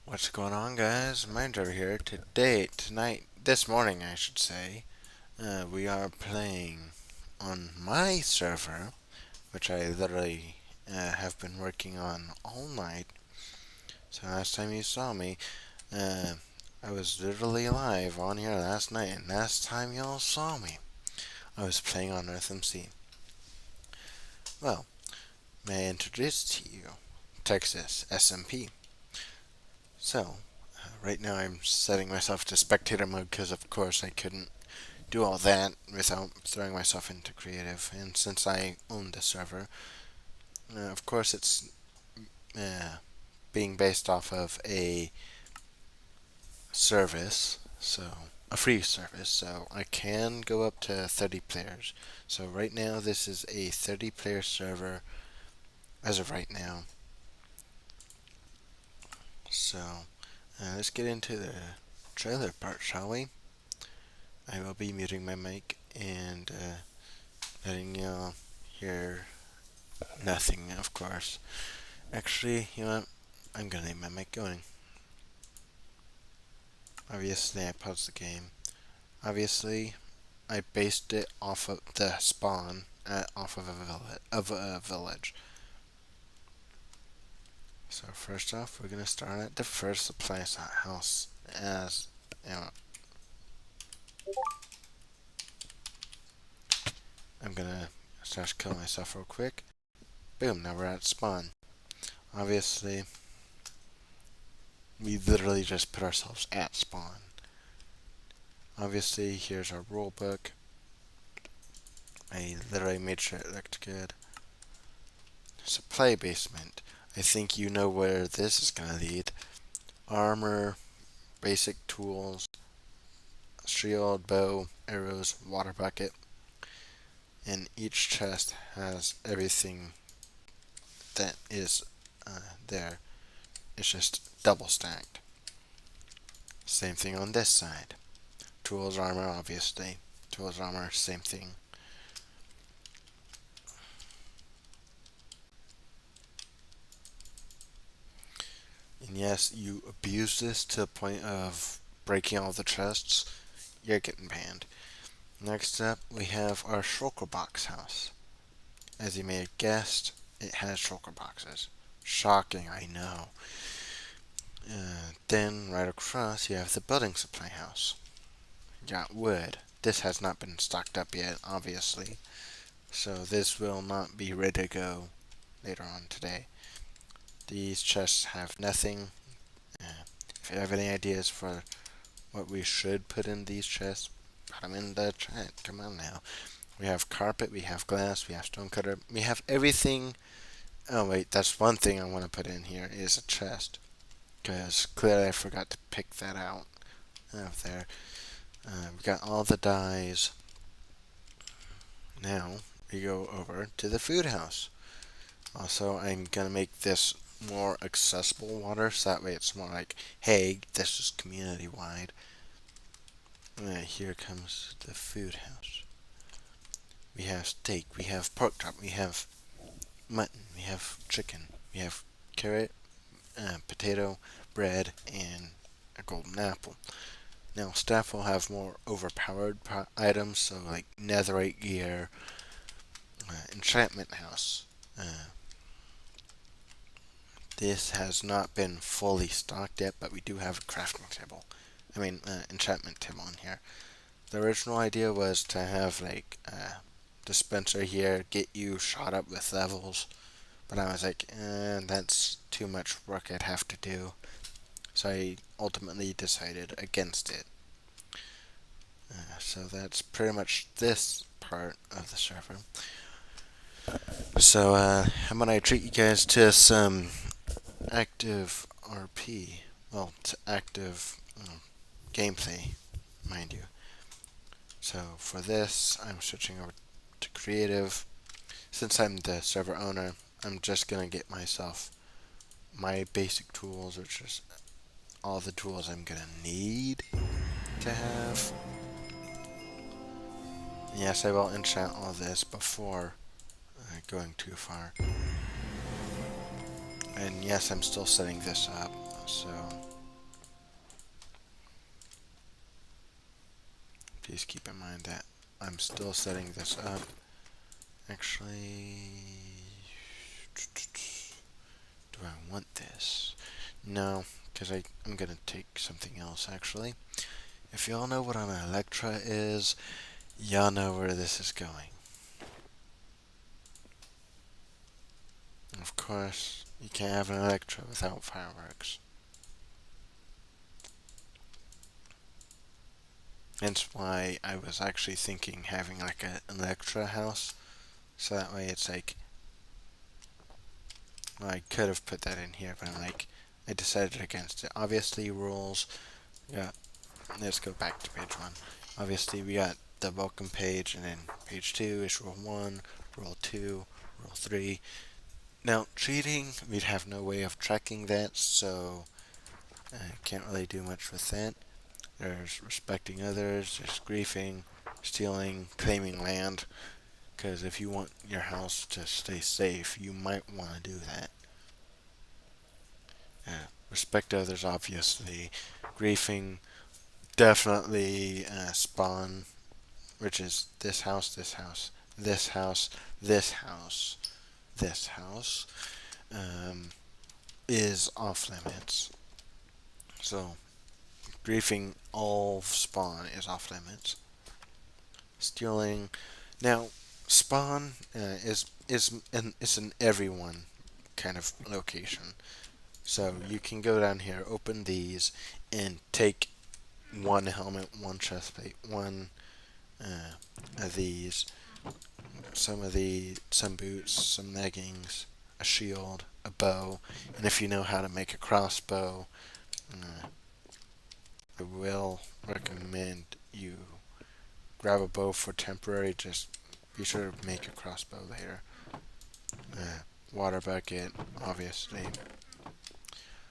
What's going on, guys? Mine's over here. This morning, I should say, we are playing on my server, which I literally have been working on all night. So last time you saw me, uh, I was literally live on here last night, and last time y'all saw me, I was playing on SMP. Well, may I introduce to you Texas SMP. So, right now I'm setting myself to spectator mode because, of course, I couldn't do all that without throwing myself into creative. And since I own the server, of course, it's uh, being based off of a service, so a free service. So I can go up to 30 players. So right now, this is a 30-player server as of right now. So let's get into the trailer part, shall we? I will be muting my mic and letting you hear nothing, of course. Actually, you know what? I'm gonna leave my mic going. Obviously, I paused the game. Obviously, I based it off of the spawn, off of a village. So first off, we're gonna start at the first supply house. As you know, I'm gonna start to kill myself real quick. Boom! Now we're at spawn. Obviously, we literally just put ourselves at spawn. Obviously, here's our rule book. I literally made sure it looked good. Supply basement. I think you know where this is going to lead. Armor, basic tools, shield, bow, arrows, water bucket. And each chest has everything that is there. It's just double stacked. Same thing on this side. Tools, armor, obviously. Tools, armor, same thing. And yes, you abuse this to the point of breaking all the chests, you're getting banned. Next up, we have our shulker box house. As you may have guessed, it has shulker boxes. Shocking, I know. Then, right across, you have the building supply house. You got wood. This has not been stocked up yet, obviously. So this will not be ready to go later on today. These chests have nothing. If you have any ideas for what we should put in these chests, put them in the chat. Come on now. We have carpet, we have glass, we have stone cutter, we have everything. Oh wait, that's one thing I want to put in here is a chest, because clearly I forgot to pick that out there. We got all the dyes. Now we go over to the food house. Also, I'm gonna make this more accessible water, so that way it's more like, hey, this is community wide. Here comes the food house. We have steak, we have pork chop, we have mutton, we have chicken, we have carrot, potato, bread, and a golden apple. Now, staff will have more overpowered items, so like netherite gear, enchantment house. This has not been fully stocked yet, but we do have a crafting table. Enchantment table in here. The original idea was to have like a dispenser here, get you shot up with levels, but I was like, that's too much work I'd have to do. So I ultimately decided against it. So that's pretty much this part of the server. So I'm gonna treat you guys to some active RP. Well, to active gameplay, mind you. So for this, I'm switching over to creative. Since I'm the server owner, I'm just gonna get myself my basic tools, which is all the tools I'm gonna need to have. Yes, I will enchant all this before going too far. And yes, I'm still setting this up, so Please keep in mind that I'm still setting this up. Actually, do I want this? No, because I'm going to take something else actually. If y'all know what an Electra is, y'all know where this is going. Of course, you can't have an Electra without fireworks. Hence why I was actually thinking having like an Electra house. So that way it's like, well, I could have put that in here, but I'm like, I decided against it. Obviously, rules. Yeah, let's go back to page 1. Obviously, we got the welcome page, and then page 2 is rule 1, rule 2, rule 3. Now, cheating, we'd have no way of tracking that, so I can't really do much with that. There's respecting others, there's griefing, stealing, claiming land. Because if you want your house to stay safe, you might want to do that. Respect others, obviously. Griefing, definitely spawn, which is this house, this house, this house, this house, this house, is off limits. So, griefing all spawn is off limits. Stealing, now spawn is an everyone kind of location. So you can go down here, open these, and take one helmet, one chest plate, one of these, some boots, some leggings, a shield, a bow, and if you know how to make a crossbow, uh, I will recommend you grab a bow for temporary. Just be sure to make a crossbow later. Water bucket, obviously.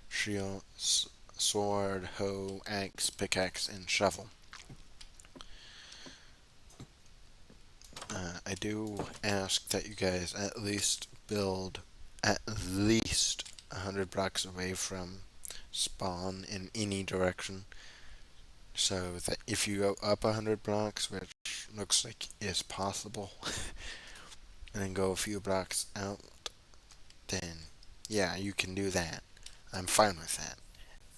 Shield, sword, hoe, axe, pickaxe, and shovel. I do ask that you guys at least build at least 100 blocks away from spawn in any direction. So that if you go up 100 blocks, which looks like is possible, and then go a few blocks out, then yeah, you can do that. I'm fine with that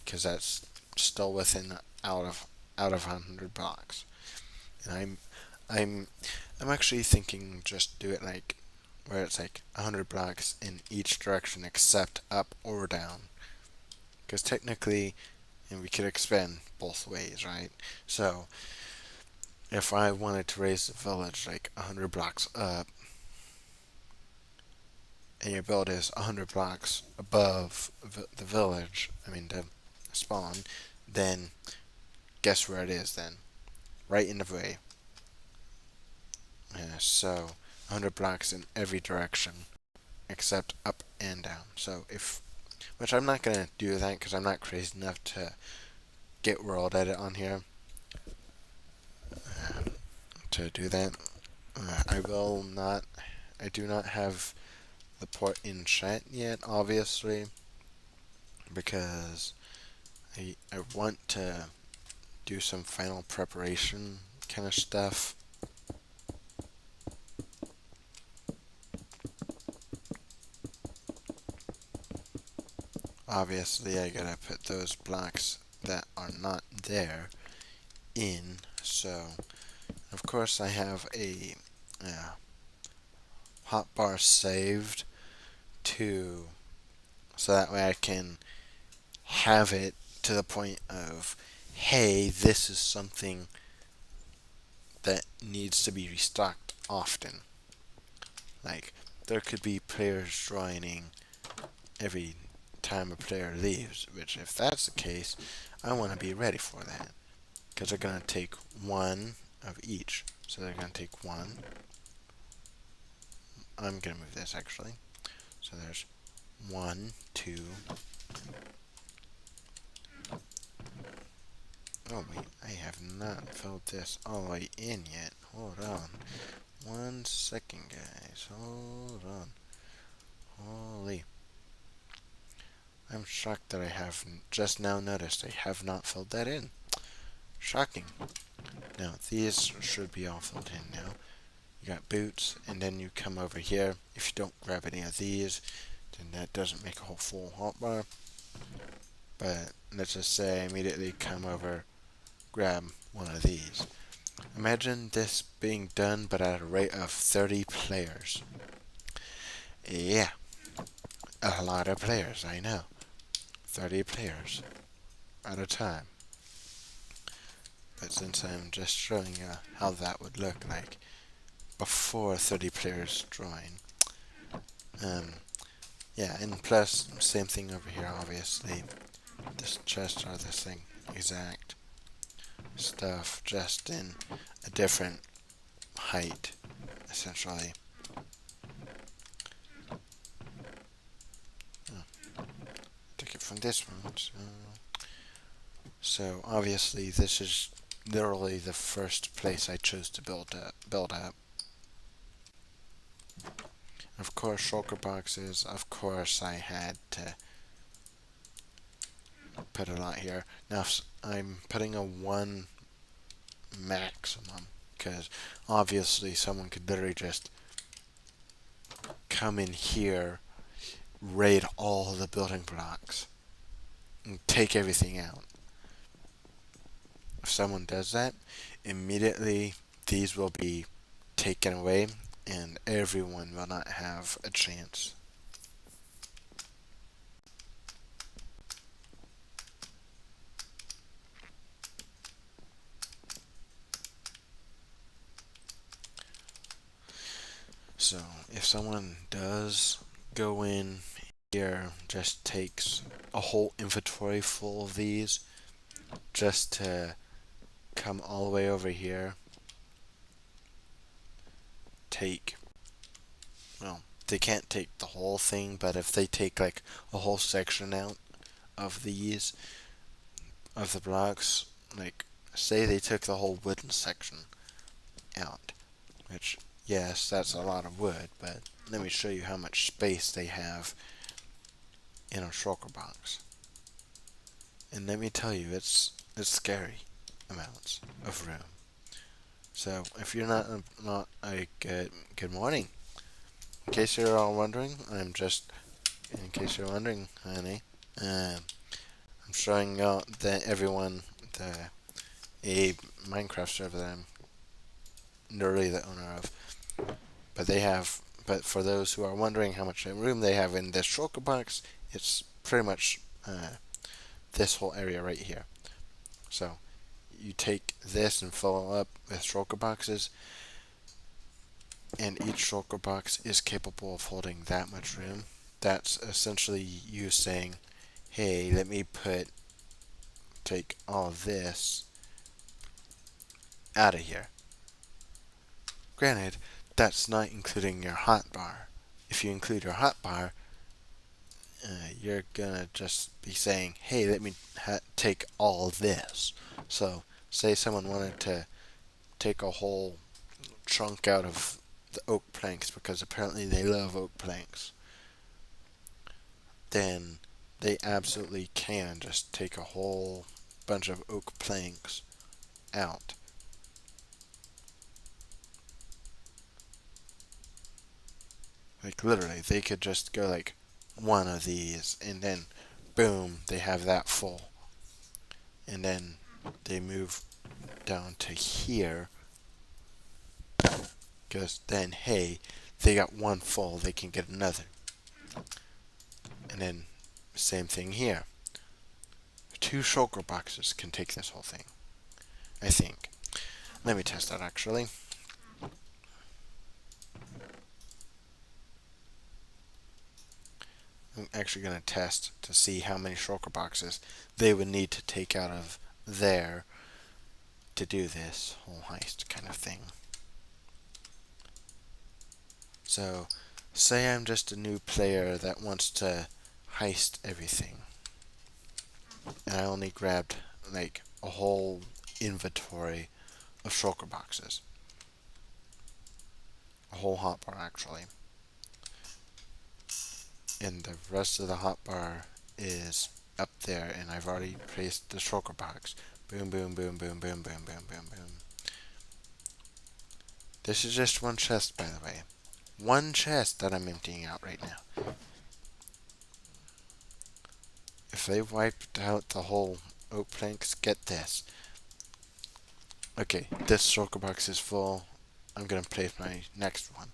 because that's still within out of 100 blocks. And I'm I'm actually thinking just do it like where it's like 100 blocks in each direction except up or down. Because technically, and we could expand both ways, right? So if I wanted to raise the village like 100 blocks up, and your build is 100 blocks above the village, I mean the spawn, then guess where it is then? Right in the way. So 100 blocks in every direction except up and down. So if, which I'm not gonna do that because I'm not crazy enough to get world edit on here to do that. I will not. I do not have the port in chat yet, obviously, because I want to do some final preparation kind of stuff. Obviously, I gotta put those blocks that are not there in. So, of course, I have a hotbar saved to, so that way I can have it to the point of, hey, this is something that needs to be restocked often. Like, there could be players joining every time a player leaves, which if that's the case, I want to be ready for that. Because they're going to take one of each. So they're going to take one. I'm going to move this actually. So there's 1, 2. Oh wait, I have not filled this all the way in yet. Hold on. 1 second, guys. Hold on. Holy. I'm shocked that I have just now noticed I have not filled that in. Shocking. Now, these should be all filled in now. You got boots, and then you come over here. If you don't grab any of these, then that doesn't make a whole full hotbar. But let's just say I immediately come over, grab one of these. Imagine this being done, but at a rate of 30 players. Yeah, a lot of players, I know. 30 players at a time. But since I'm just showing you how that would look like before 30 players join, yeah, and plus, same thing over here, obviously. This chest are the same exact stuff, just in a different height, essentially. Take it from this one. So obviously, this is literally the first place I chose to build up. Of course, shulker boxes. Of course, I had to put a lot here. Now I'm putting a 1 maximum because obviously someone could literally just come in here, raid all the building blocks, and take everything out. If someone does that, immediately these will be taken away and everyone will not have a chance. So if someone does go in here, just takes a whole inventory full of these just to come all the way over here, take, well, they can't take the whole thing, but if they take like a whole section out of these, of the blocks, like say they took the whole wooden section out, which, yes, that's a lot of wood, but let me show you how much space they have in a shulker box. And let me tell you, it's scary amounts of room. So if you're not a good morning. In case you're all wondering, in case you're wondering, honey, I'm showing everyone a Minecraft server that I'm literally the owner of. But for those who are wondering how much room they have in this shulker box, it's pretty much this whole area right here. So you take this and fill it up with shulker boxes, and each shulker box is capable of holding that much room. That's essentially you saying, hey, let me take all this out of here. Granted, that's not including your hotbar. If you include your hotbar, you're gonna just be saying, hey, let me take all this. So, say someone wanted to take a whole chunk out of the oak planks because apparently they love oak planks, then they absolutely can just take a whole bunch of oak planks out. Like literally, they could just go like one of these and then boom, they have that full. And then they move down to here because then, hey, they got one full, they can get another. And then same thing here. 2 shulker boxes can take this whole thing, I think. Let me test that actually. I'm actually going to test to see how many shulker boxes they would need to take out of there to do this whole heist kind of thing. So, say I'm just a new player that wants to heist everything, and I only grabbed like a whole inventory of shulker boxes. A whole hotbar actually. And the rest of the hotbar is up there, and I've already placed the shulker box. Boom, boom, boom, boom, boom, boom, boom, boom, boom. This is just one chest, by the way. One chest that I'm emptying out right now. If they wiped out the whole oak planks, get this. Okay, this shulker box is full. I'm gonna place my next one.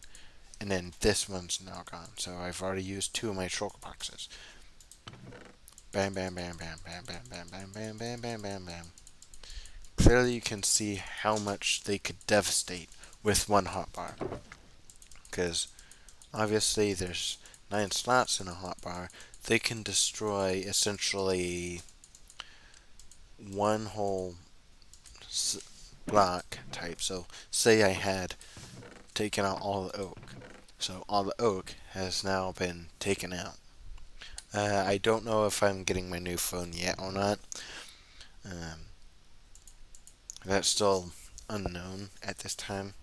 And then this one's now gone. So I've already used 2 of my shulker boxes. Bam, bam, bam, bam, bam, bam, bam, bam, bam, bam, bam, bam, bam. Clearly you can see how much they could devastate with one hotbar. Because obviously there's 9 slots in a hotbar. They can destroy essentially one whole block type. So say I had taken out all the oak. So all the oak has now been taken out. I don't know if I'm getting my new phone yet or not. Um, that's still unknown at this time.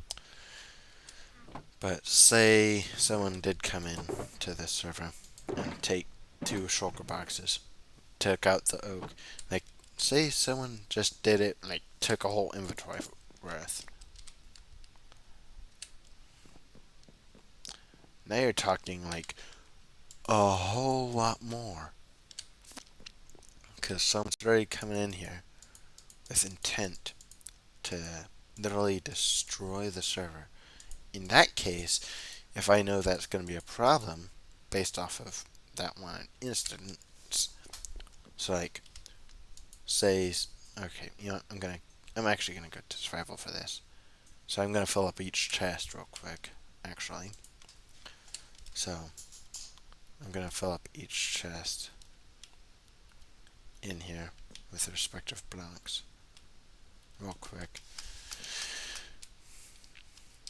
But say someone did come in to this server and take 2 shulker boxes, took out the oak. Like, say someone just did it, like, took a whole inventory worth. Now you're talking, like, a whole lot more. Because someone's already coming in here with intent to literally destroy the server. In that case, if I know that's going to be a problem based off of that one instance, so like, say, okay, you know what, I'm actually gonna go to survival for this. So I'm gonna fill up each chest real quick, actually. So I'm gonna fill up each chest in here with the respective blocks real quick.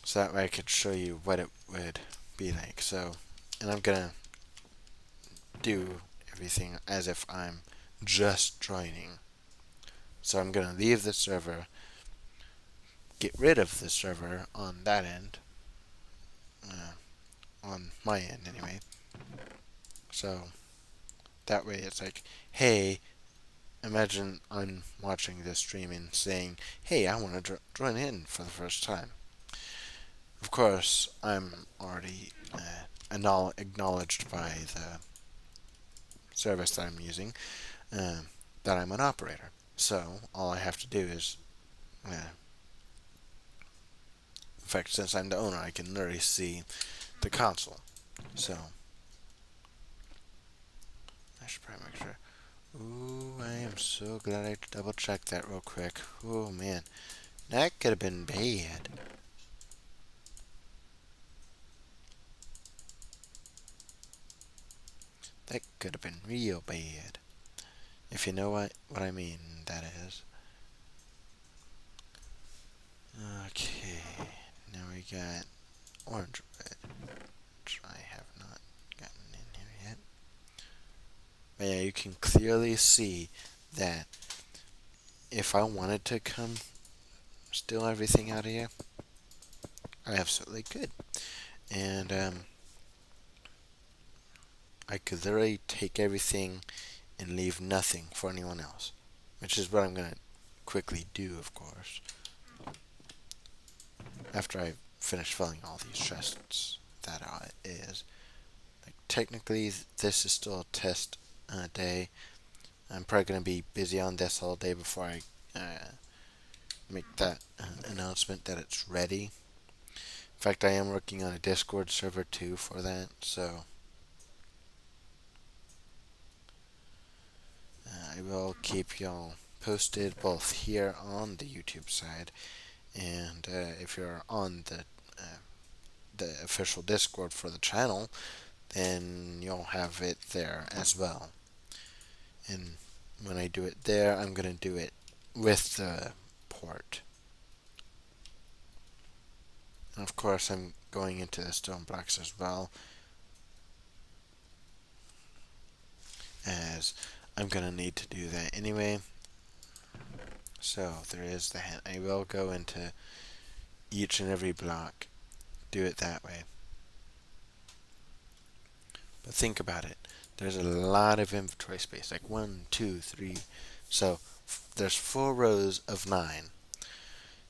So that way I could show you what it would be like. So, and I'm gonna do everything as if I'm just joining. So I'm gonna leave the server, get rid of the server on that end, on my end anyway. So that way it's like, hey, imagine I'm watching this stream and saying, hey, I want to join in for the first time. Of course, I'm already acknowledged by the service that I'm using that I'm an operator. So all I have to do is, in fact, since I'm the owner, I can literally see the console. So I should probably make sure. Ooh, I am so glad I double checked that real quick. Oh man, that could have been bad. That could have been real bad. If you know what I mean, that is. Okay, now we got orange red, which I have not gotten in here yet. But yeah, you can clearly see that if I wanted to come steal everything out of here, I absolutely could. And I could literally take everything and leave nothing for anyone else. Which is what I'm going to quickly do, of course. After I finish filling all these chests, that it is. Like, technically, this is still a test day. I'm probably going to be busy on this all day before I make that announcement that it's ready. In fact, I am working on a Discord server too for that, so I will keep y'all posted both here on the YouTube side and if you're on the official Discord for the channel, then you'll have it there as well. And when I do it there, I'm going to do it with the port. And of course, I'm going into the stone blocks as well, as I'm going to need to do that anyway. So there is the hint. I will go into each and every block, do it that way. But think about it. There's a lot of inventory space, like 1, 2, 3. So there's 4 rows of 9.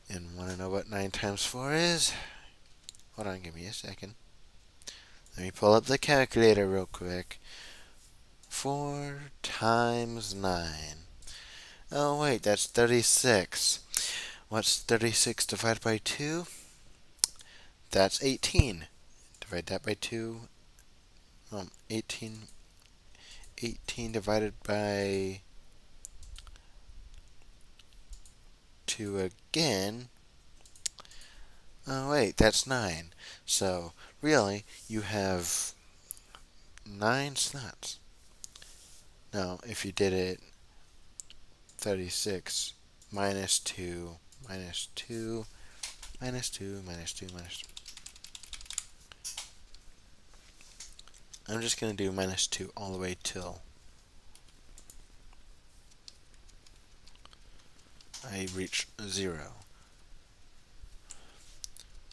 And want to know what 9 times 4 is? Hold on, give me a second. Let me pull up the calculator real quick. 4 times 9. Oh, wait, that's 36. What's 36 divided by 2? That's 18. Divide that by 2. 18. 18 divided by 2 again. Oh, wait, that's 9. So, really, you have 9 slots. Now, if you did it 36 minus 2, minus 2, minus 2, minus 2, minus 2. I'm just going to do minus 2 all the way till I reach 0.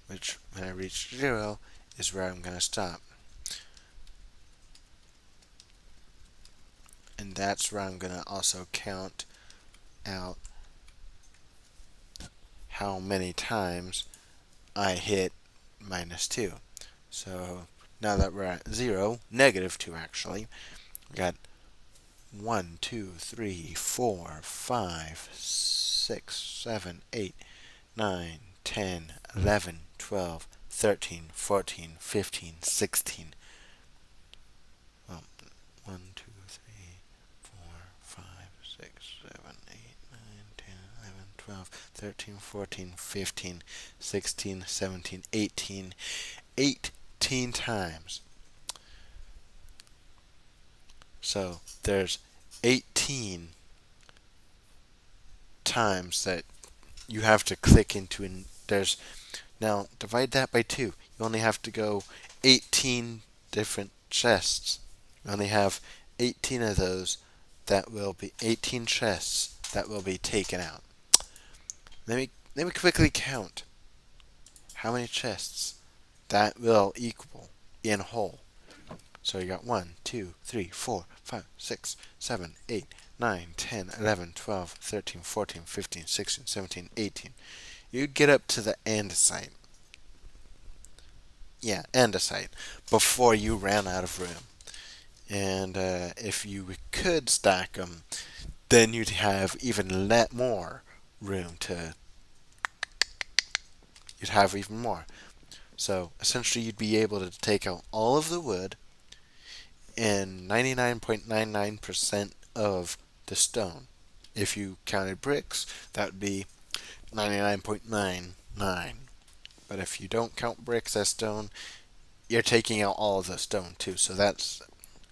Which, when I reach 0, is where I'm going to stop. And that's where I'm going to also count out how many times I hit minus 2. So now that we're at 0, negative 2 actually, we got 1, 2, 3, 4, 5, 6, 7, 8, 9, 10, 11, 12, 13, 14, 15, 16. Well, 1, 2, 3, 4, 5, 6, 7, 8, 9, 10, 11, 12, 13, 14, 15, 16, 17, 18. 18 times. So there's 18 times that you have to click into, and there's now divide that by 2. You only have to go 18 different chests. You only have 18 of those that will be 18 chests that will be taken out. Let me quickly count how many chests that will equal in whole. So you got 1, 2, 3, 4, 5, 6, 7, 8, 9, 10, 11, 12, 13, 14, 15, 16, 17, 18. You'd get up to the andesite. Yeah, andesite. Before you ran out of room. And if you could stack them, then you'd have even more room to. You'd have even more. So essentially, you'd be able to take out all of the wood and 99.99% of the stone. If you counted bricks, that would be 99.99. But if you don't count bricks as stone, you're taking out all of the stone too. So that's,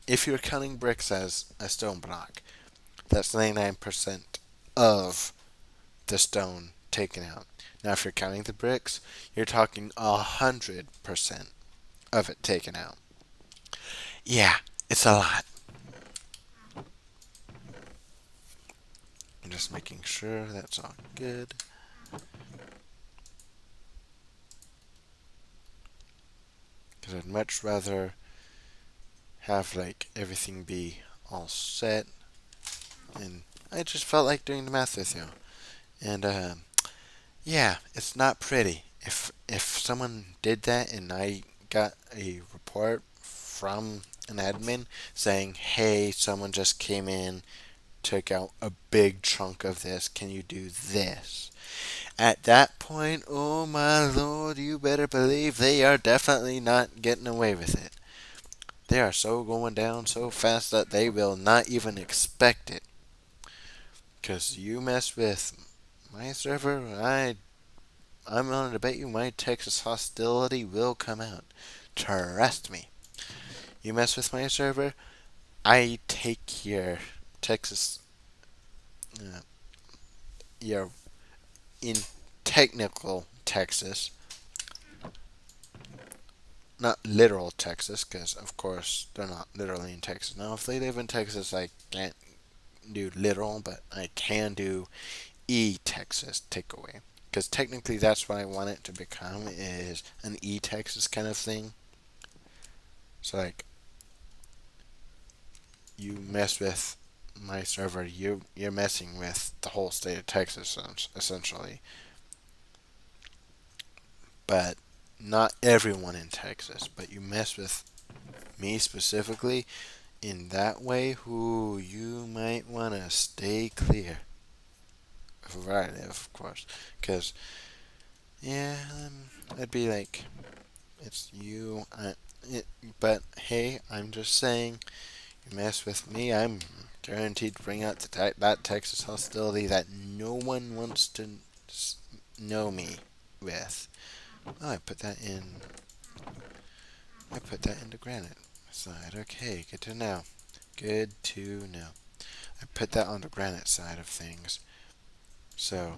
if you're counting bricks as a stone block, that's 99% of the stone taken out. Now, if you're counting the bricks, you're talking 100% of it taken out. Yeah, it's a lot. I'm just making sure that's all good. Because I'd much rather have like everything be all set. And I just felt like doing the math with you. And yeah, it's not pretty. If someone did that and I got a report from an admin saying, "Hey, someone just came in, took out a big chunk of this. Can you do this?" At that point, oh my lord, you better believe they are definitely not getting away with it. They are so going down so fast that they will not even expect it. Because you mess with my server, I'm willing to bet you my Texas hostility will come out. Trust me. You mess with my server, I take your Texas, uh, your in technical Texas, not literal Texas, because of course they're not literally in Texas. Now, if they live in Texas, I can't do literal, but I can do e-Texas takeaway. Because technically that's what I want it to become, is an e-Texas kind of thing. So like, you mess with my server, you're messing with the whole state of Texas essentially, but not everyone in Texas. But you mess with me specifically in that way, who you might want to stay clear. Right, of course, because yeah, it'd be like it's you. But hey, I'm just saying, you mess with me, I'm guaranteed to bring out that Texas hostility that no one wants to know me with. Oh, I put that in. I put that into granite side. Okay, good to know. Good to know. I put that on the granite side of things. So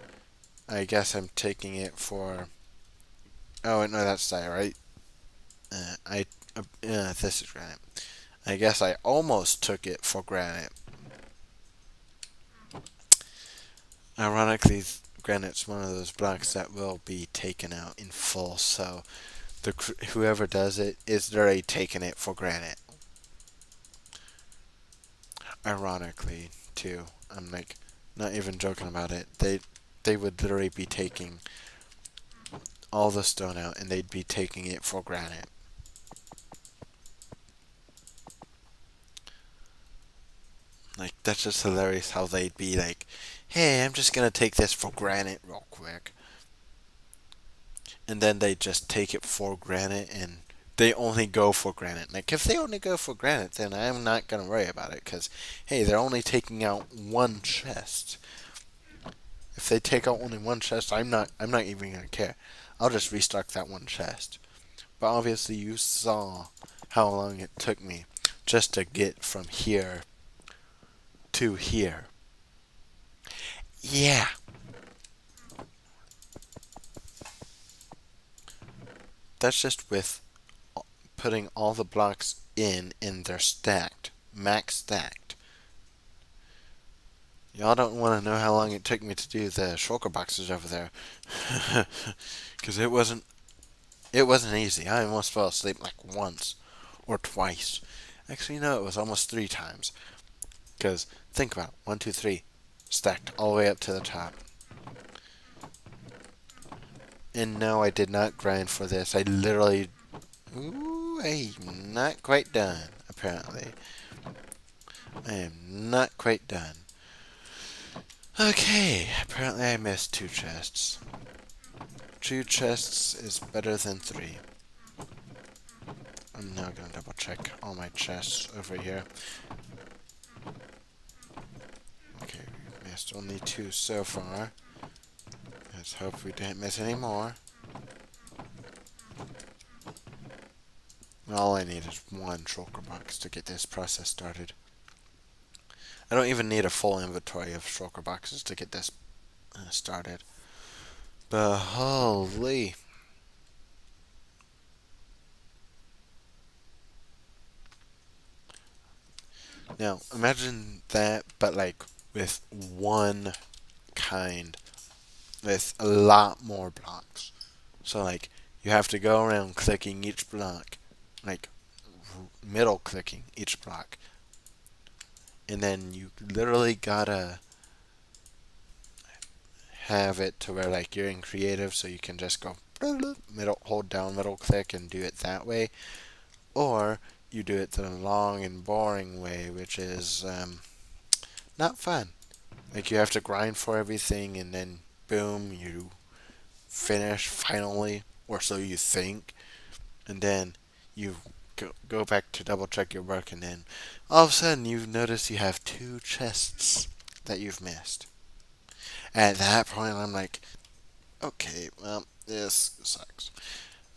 I guess I'm taking it for. Oh no, that's that right. This is granite. I guess I almost took it for granite. Ironically, granite's one of those blocks that will be taken out in full. So whoever does it is already taking it for granite. Ironically, too, I'm like not even joking about it. They would literally be taking all the stone out, and they'd be taking it for granite. Like, that's just hilarious how they'd be like, hey, I'm just gonna take this for granted real quick. And then they just take it for granted and they only go for granted. Like, if they only go for granted, then I'm not gonna worry about it because, hey, they're only taking out one chest. If they take out only one chest, I'm not even gonna care. I'll just restock that one chest. But obviously, you saw how long it took me just to get from here to here. Yeah. That's just with putting all the blocks in they're stacked, max stacked. Y'all don't want to know how long it took me to do the shulker boxes over there, because it wasn't easy. I almost fell asleep like once or twice. Actually, no, it was almost 3 times. Because think about it, 1, 2, 3, stacked all the way up to the top. And no, I did not grind for this. I literally, ooh, I'm not quite done. Apparently, I am not quite done. Okay, apparently I missed 2 chests. 2 chests is better than 3. I'm now gonna double check all my chests over here. Okay, we missed only 2 so far. Let's hope we didn't miss any more. All I need is 1 shulker box to get this process started. I don't even need a full inventory of shulker boxes to get this started. But holy. Now, imagine that, but like with one kind, with a lot more blocks. So, like, you have to go around clicking each block, like, middle clicking each block. And then you literally gotta have it to where, like, you're in creative, so you can just go middle, hold down middle click and do it that way. Or you do it the long and boring way, which is not fun. Like, you have to grind for everything, and then boom, you finish finally, or so you think, and then you go back to double check your work, and then all of a sudden you notice you have 2 chests that you've missed. At that point, I'm like, okay, well, this sucks.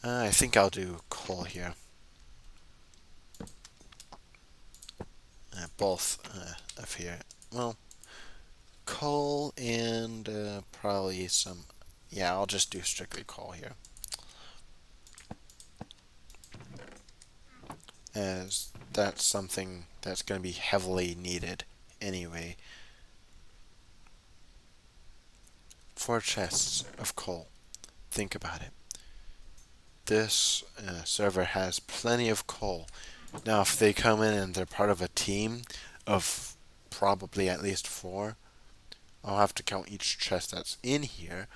I think I'll do coal here. Both of here. Well, coal and probably some. Yeah, I'll just do strictly coal here. As that's something that's going to be heavily needed anyway. 4 chests of coal. Think about it. This server has plenty of coal. Now, if they come in and they're part of a team of probably at least 4. I'll have to count each chest that's in here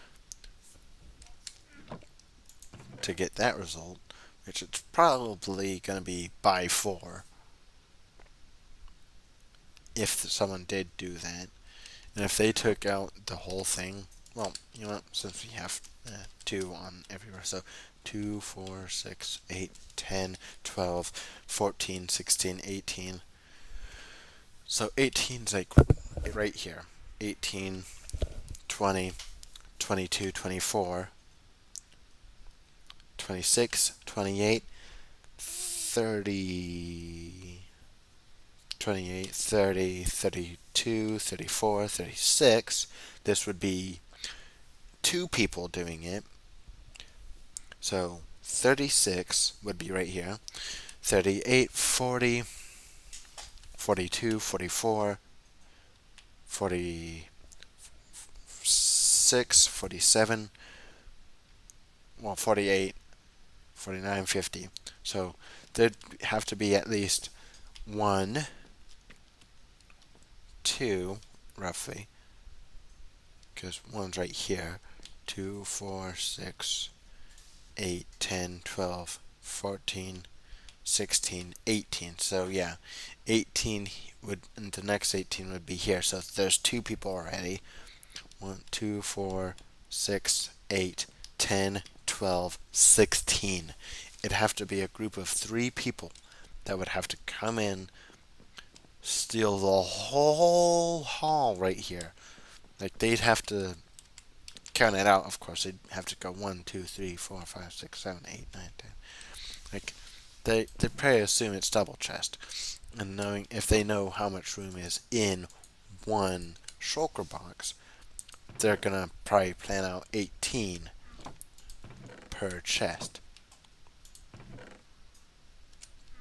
to get that result, which it's probably going to be by 4 if someone did do that. And if they took out the whole thing, well, you know what, since we have 2 on everywhere, so 2, 4, 6, 8, 10, 12, 14, 16, 18. So 18's like right here. 18, 20, 22, 24, 26, 28, 30, 28, 30, 32, 34, 36. This would be 2 people doing it. So 36 would be right here. 38, 40, 42, 44, 46, 47, well, 48, 49, 50. So there'd have to be at least 1, 2, roughly, because 1's right here. 2, 4, 6, 8, 10, 12, 14, 16, 18. So yeah, 18 would, and the next 18 would be here. So there's 2 people already. 1, 2, 4, 6, 8, 10, 12, 16. It'd have to be a group of 3 people that would have to come in, steal the whole hall right here. Like, they'd have to count it out, of course. They'd have to go 1, 2, 3, 4, 5, 6, 7, 8, 9, 10. Like, they probably assume it's double chest. And knowing, if they know how much room is in one shulker box, they're gonna probably plan out 18 per chest.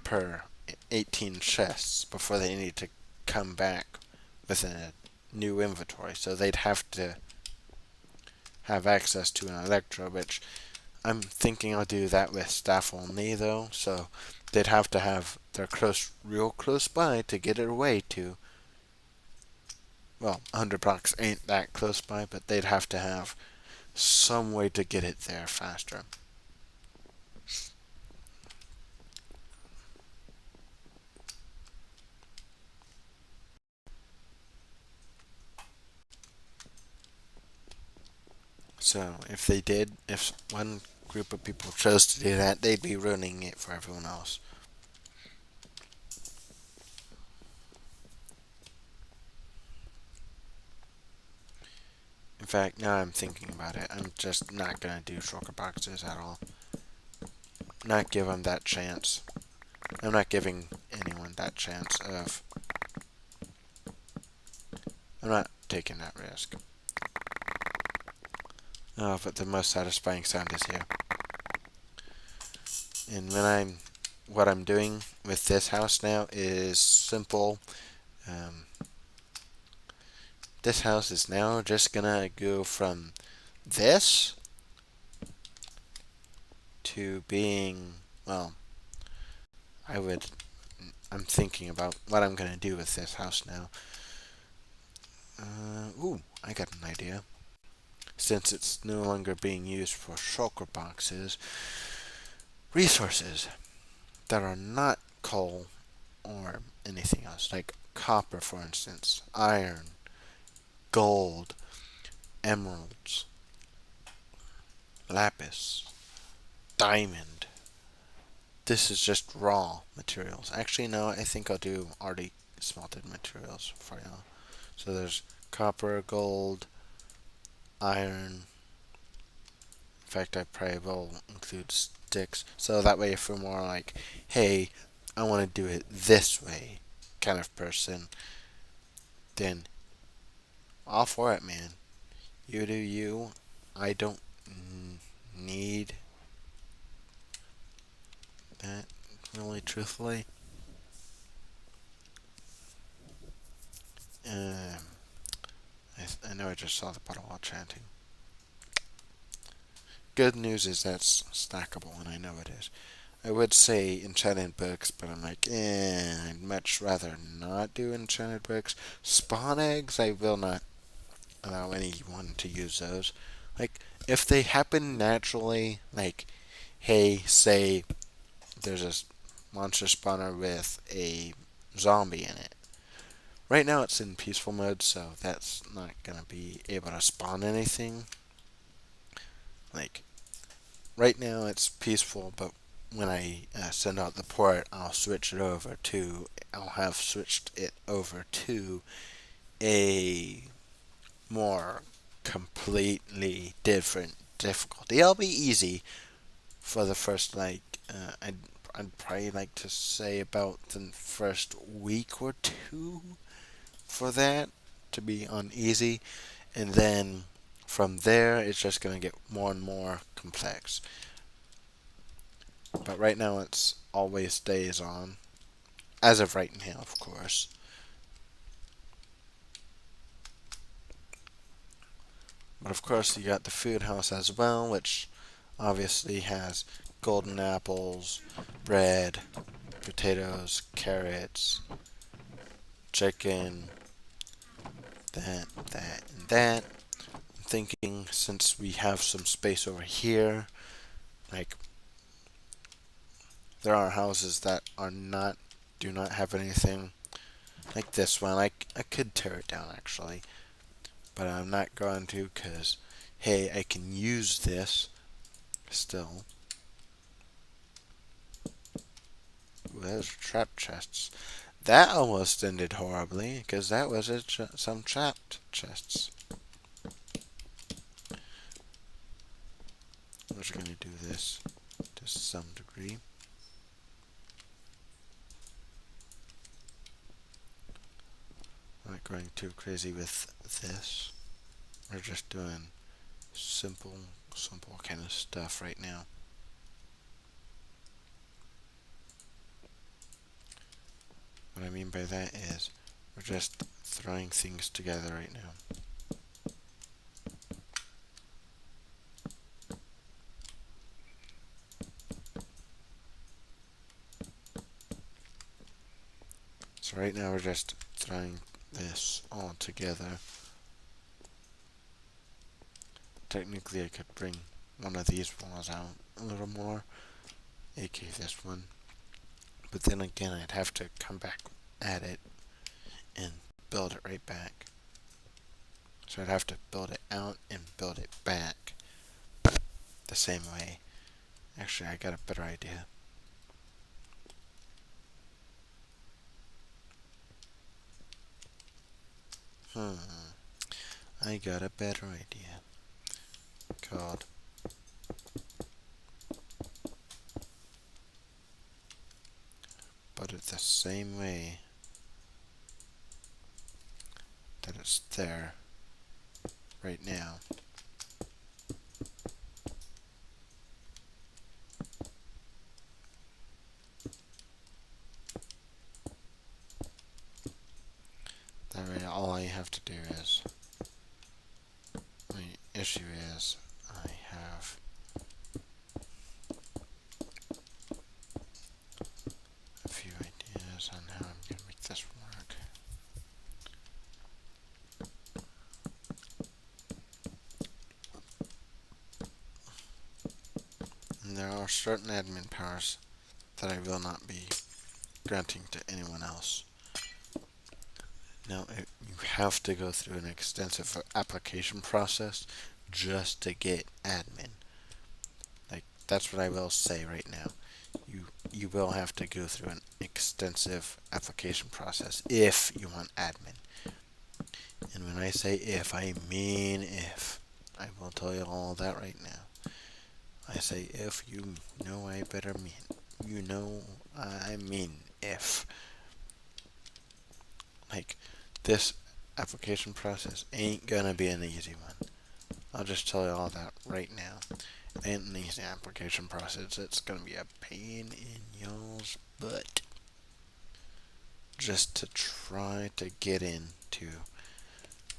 Per 18 chests before they need to come back with a new inventory. So they'd have to have access to an electro, which I'm thinking I'll do that with staff only though. So they'd have to have their real close by to get it away to. Well, 100 blocks ain't that close by, but they'd have to have some way to get it there faster. So if one group of people chose to do that, they'd be ruining it for everyone else. In fact, now I'm thinking about it, I'm just not going to do shulker boxes at all. Not give them that chance. I'm not giving anyone that chance of... I'm not taking that risk. Oh, but the most satisfying sound is here. And what I'm doing with this house now is simple. This house is now just gonna go from this to being, well, I'm thinking about what I'm gonna do with this house now. Ooh, I got an idea. Since it's no longer being used for shulker boxes, resources that are not coal or anything else, like copper, for instance, iron, gold, emeralds, lapis, diamond. This is just raw materials. Actually, no, I think I'll do already smelted materials for y'all. So there's copper, gold, iron. In fact, I probably will include sticks. So that way, if we're more like, hey, I want to do it this way kind of person, then all for it, man. You do you. I don't need that, really, truthfully. I know I just saw the bottle while chanting. Good news is that's stackable, and I know it is. I would say enchanted books, but I'm like, I'd much rather not do enchanted bricks. Spawn eggs, I will not allow anyone to use those. Like, if they happen naturally, like, hey, say there's a monster spawner with a zombie in it. Right now it's in peaceful mode, so that's not gonna be able to spawn anything. Like, right now it's peaceful, but when I send out the port, I'll have switched it over to a more completely different difficulty. It'll be easy for the first, I'd probably like to say about the first week or two for that to be on easy, and then from there it's just going to get more and more complex. But right now it's always stays on, as of right now, of course. But of course you got the food house as well, which obviously has golden apples, bread, potatoes, carrots, chicken, and that. I'm thinking since we have some space over here, like there are houses that do not have anything like this one. I could tear it down actually, but I'm not going to because hey, I can use this still. Ooh, those are trap chests. That almost ended horribly because that was some trapped chests. I'm just going to do this to some degree. I'm not going too crazy with this. We're just doing simple kind of stuff right now. What I mean by that is we're just throwing things together right now. So right now we're just throwing this all together. Technically I could bring one of these walls out a little more, aka this one. But then again I'd have to come back at it and build it right back. So I'd have to build it out and build it back the same way. Actually, I got a better idea. I got a better idea. Called put it the same way that it's there right now. That way all I have to do is, my issue is I have a few ideas on how I'm going to make this work. And there are certain admin powers that I will not be granting to anyone else. Now, you have to go through an extensive application process just to get admin. Like, that's what I will say right now. You will have to go through an extensive application process if you want admin. And when I say if, I mean if. I will tell you all that right now. I say if, you know I better mean. You know I mean if. Like, this application process ain't gonna be an easy one. I'll just tell you all that right now. It ain't an easy application process. It's gonna be a pain in y'all's butt just to try to get into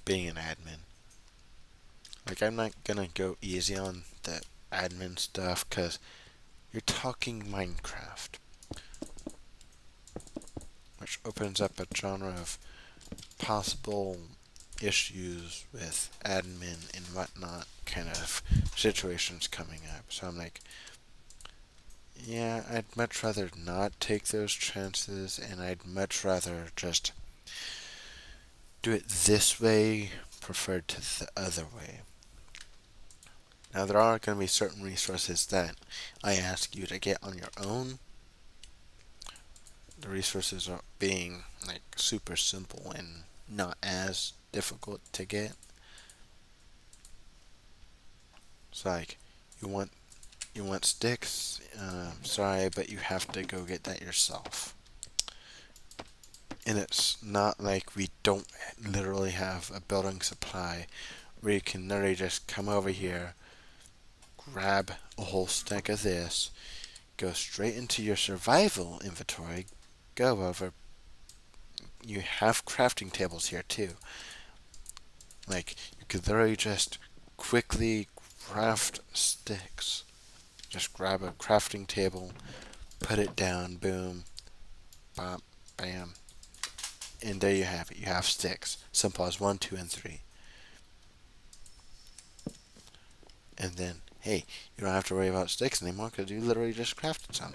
being an admin. Like, I'm not gonna go easy on the admin stuff because you're talking Minecraft. which opens up a genre of possible issues with admin and whatnot kind of situations coming up. So I'm like, yeah, I'd much rather not take those chances, and I'd much rather just do it this way, preferred to the other way. Now, there are going to be certain resources that I ask you to get on your own. The resources are being like super simple and not as difficult to get. So like, you want sticks. Sorry, but you have to go get that yourself. And it's not like we don't literally have a building supply where you can literally just come over here, grab a whole stack of this, go straight into your survival inventory, go over. You have crafting tables here too. Like, you could literally just quickly craft sticks. Just grab a crafting table, put it down, boom, bop, bam, and there you have it. You have sticks. Simple as 1, 2, and 3. And then, hey, you don't have to worry about sticks anymore because you literally just crafted some.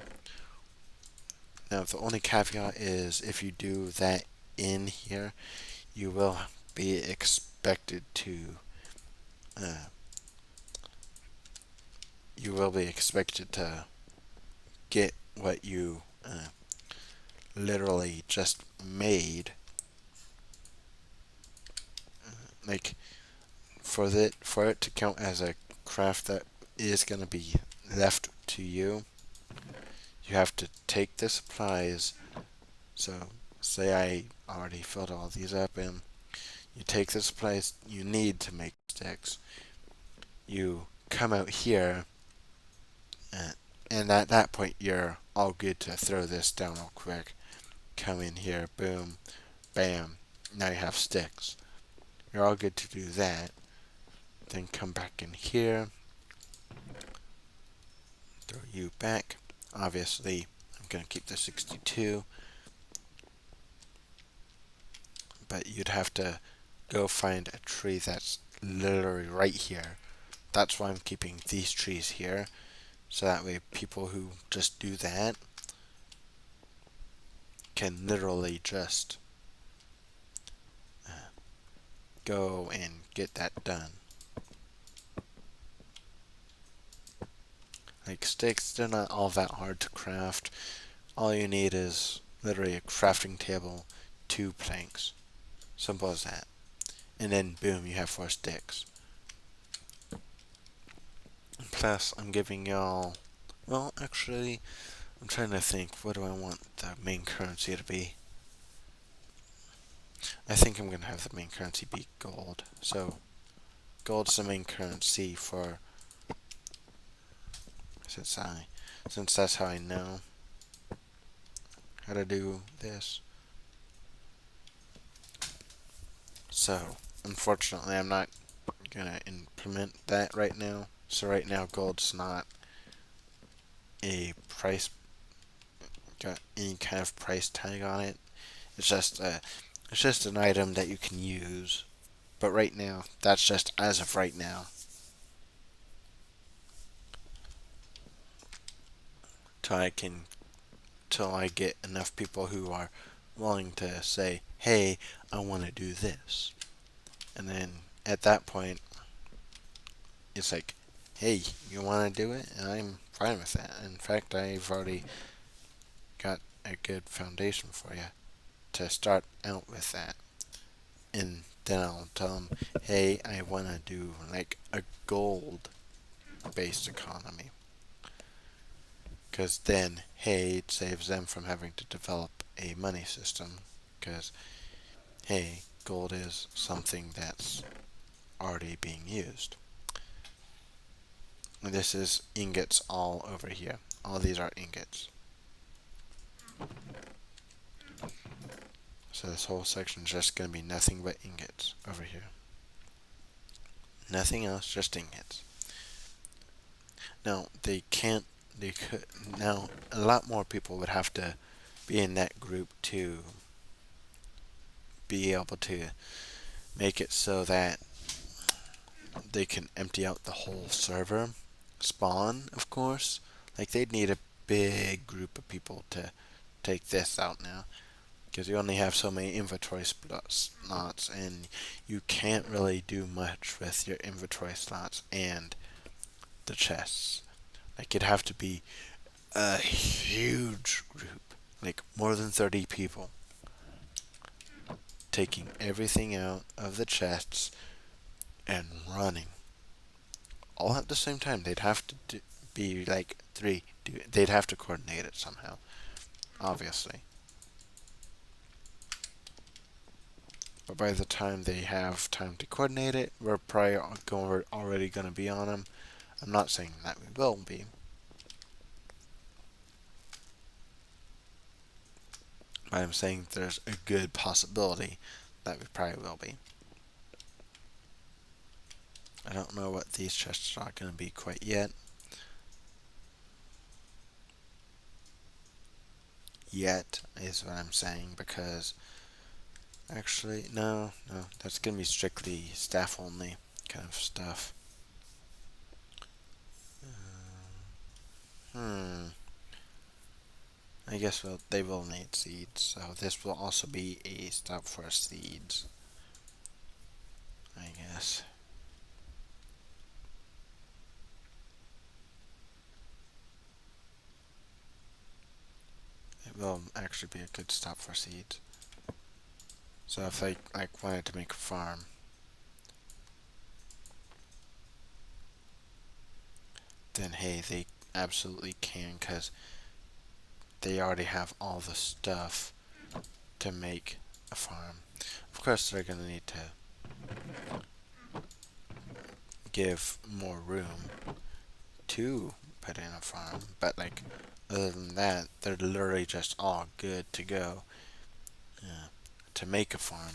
Now, the only caveat is if you do that in here, you will be expected to get what you literally just made. Like, for it to count as a craft that is going to be left to you, you have to take the supplies. So, say I already filled all these up, and you take the supplies you need to make sticks. You come out here, and at that point, you're all good to throw this down real quick. Come in here, boom, bam. Now you have sticks. You're all good to do that. Then come back in here, throw you back. Obviously, I'm going to keep the 62, but you'd have to go find a tree that's literally right here. That's why I'm keeping these trees here, so that way people who just do that can literally just go and get that done. Like, sticks, they're not all that hard to craft. All you need is literally a crafting table, 2 planks. Simple as that. And then boom, you have 4 sticks. Plus, I'm giving y'all, well, actually, I'm trying to think, what do I want the main currency to be? I think I'm going to have the main currency be gold. So, gold's the main currency for, since that's how I know how to do this. So, unfortunately, I'm not going to implement that right now. So right now, gold's not a price, got any kind of price tag on it. It's just an item that you can use. But right now, that's just as of right now. Till I get enough people who are willing to say, hey, I want to do this. And then at that point, it's like, hey, you want to do it? And I'm fine with that. In fact, I've already got a good foundation for you to start out with that. And then I'll tell them, hey, I want to do like a gold based economy. Because then, hey, it saves them from having to develop a money system. Because, hey, gold is something that's already being used. And this is ingots all over here. All these are ingots. So this whole section is just going to be nothing but ingots over here. Nothing else, just ingots. Now, now, a lot more people would have to be in that group to be able to make it so that they can empty out the whole server. Spawn, of course. Like, they'd need a big group of people to take this out now. Because you only have so many inventory slots, and you can't really do much with your inventory slots and the chests. Like, it'd have to be a huge group, like more than 30 people, taking everything out of the chests and running all at the same time. They'd have to be like three. They'd have to coordinate it somehow, obviously. But by the time they have time to coordinate it, we're probably already going to be on them. I'm not saying that we will be. But I'm saying there's a good possibility that we probably will be. I don't know what these chests are going to be quite yet. Yet is what I'm saying, because actually, no, that's going to be strictly staff only kind of stuff. I guess they will need seeds, so this will also be a stop for seeds, I guess. It will actually be a good stop for seeds. So if they wanted to make a farm, then hey, they absolutely can, because they already have all the stuff to make a farm. Of course, they're going to need to give more room to put in a farm, but like, other than that, they're literally just all good to go to make a farm.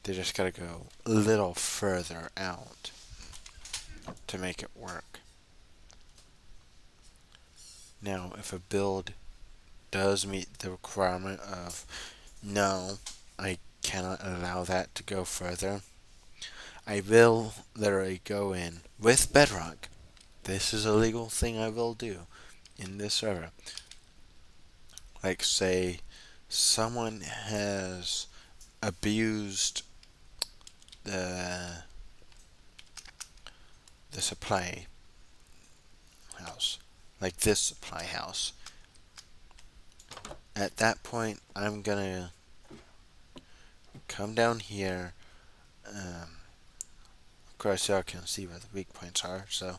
They just gotta go a little further out to make it work. Now, if a build does meet the requirement of no, I cannot allow that to go further, I will literally go in with Bedrock. This is a legal thing I will do in this server. Like, say someone has abused the supply house, like this supply house. At that point, I'm gonna come down here. Of course, y'all can see where the weak points are, so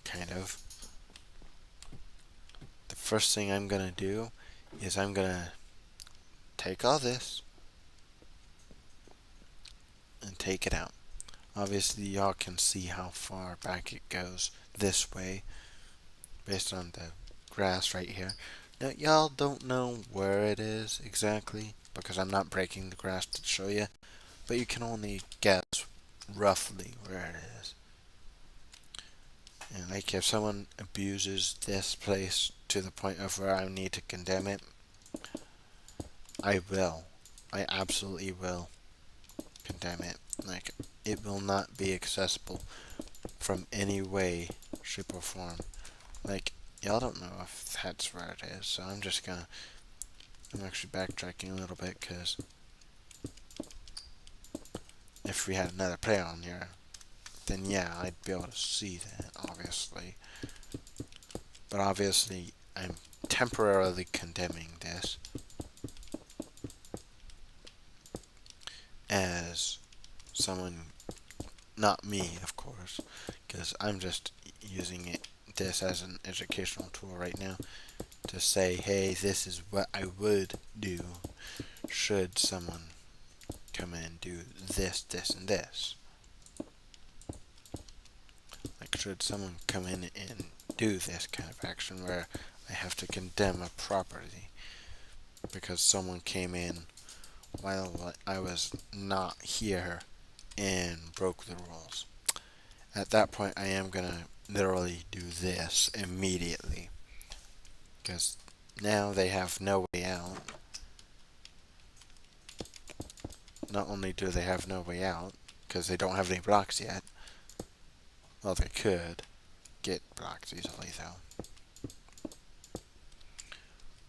kind of. The first thing I'm gonna do is I'm gonna take all this and take it out. Obviously, y'all can see how far back it goes this way based on the grass right here. Now, y'all don't know where it is exactly because I'm not breaking the grass to show you, but you can only guess roughly where it is. And like, if someone abuses this place to the point of where I need to condemn it, I will. I absolutely will condemn it. Like, it will not be accessible from any way, shape, or form. Like, y'all don't know if that's where it is, so I'm actually backtracking a little bit, because if we had another player on here, then yeah, I'd be able to see that, obviously. But obviously, I'm temporarily condemning this as someone, not me, of course, because I'm just using this as an educational tool right now to say, hey, this is what I would do should someone come in and do this, this, and this. Like, should someone come in and do this kind of action where I have to condemn a property because someone came in while I was not here and broke the rules. At that point, I am gonna literally do this immediately, because now they have no way out. not only do they have no way out, because they don't have any blocks yet, well, they could get blocks easily, though,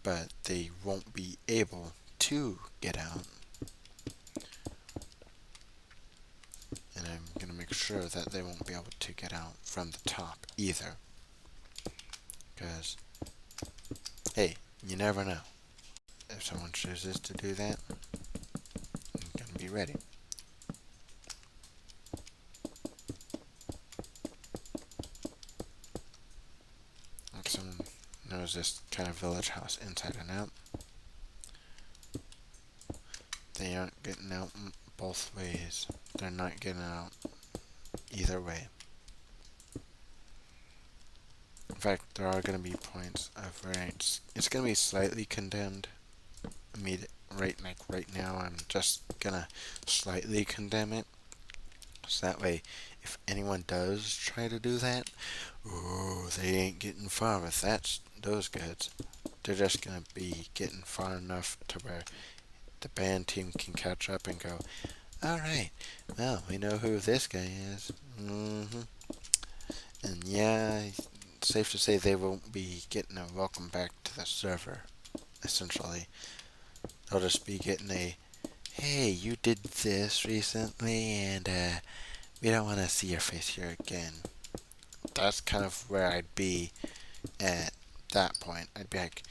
but they won't be able to get out. And I'm going to make sure that they won't be able to get out from the top either. Because, hey, you never know. If someone chooses to do that, I'm going to be ready. Like someone knows this kind of village house inside and out. They aren't getting out both ways. They're not getting out either way. In fact, there are going to be points of where it's going to be slightly condemned. Right now, I'm just going to slightly condemn it. So that way, if anyone does try to do that, oh, they ain't getting far with those goods. They're just going to be getting far enough to where the band team can catch up and go, alright, well, we know who this guy is. And yeah, it's safe to say they won't be getting a welcome back to the server, essentially. They'll just be getting a, hey, you did this recently, and we don't want to see your face here again. That's kind of where I'd be at that point. I'd be like,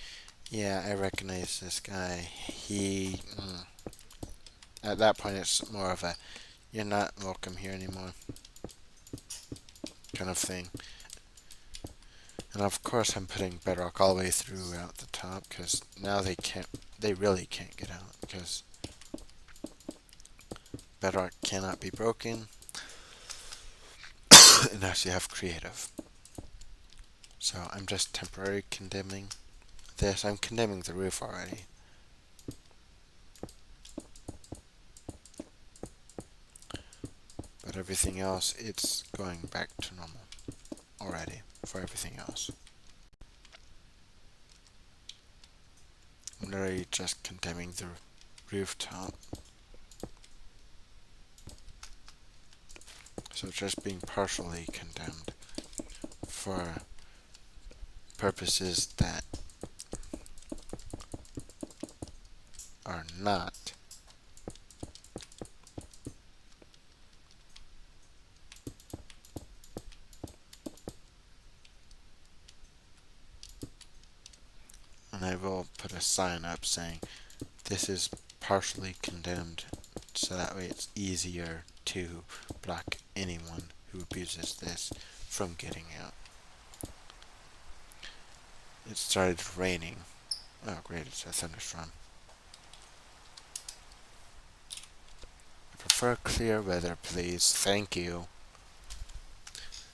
yeah, I recognize this guy. At that point, it's more of a, you're not welcome here anymore kind of thing. And of course, I'm putting Bedrock all the way through out the top, because now they really can't get out, because Bedrock cannot be broken unless you have creative. So I'm just temporarily condemning this. I'm condemning the roof already. But everything else, it's going back to normal already for everything else. I'm literally just condemning the rooftop. So it's just being partially condemned for purposes that are not and I will put a sign up saying this is partially condemned, so that way it's easier to block anyone who abuses this from getting out. It started raining. Oh great, it's a thunderstorm. I prefer clear weather, please. Thank you.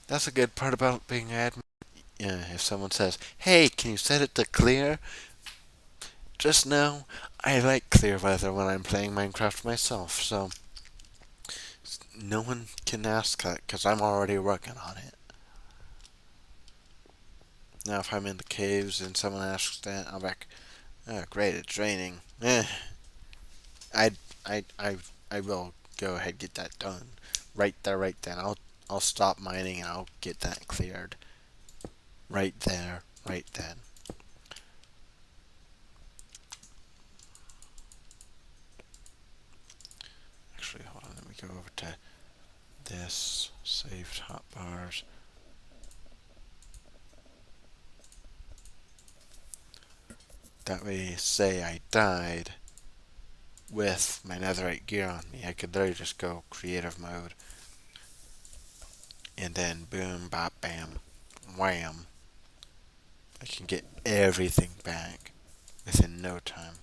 That's a good part about being admin. Yeah, if someone says, hey, can you set it to clear? Just know, I like clear weather when I'm playing Minecraft myself, so no one can ask that because I'm already working on it. Now, if I'm in the caves and someone asks that, I'll be like, oh, great, it's raining. I, I, I, I will go ahead and get that done. Right there, right then. I'll stop mining and I'll get that cleared. Right there, right then. Actually, hold on, let me go over to this, saved hotbars. That way, say I died with my netherite gear on me, I could literally just go creative mode. And then boom, bop, bam, wham. I can get everything back within no time.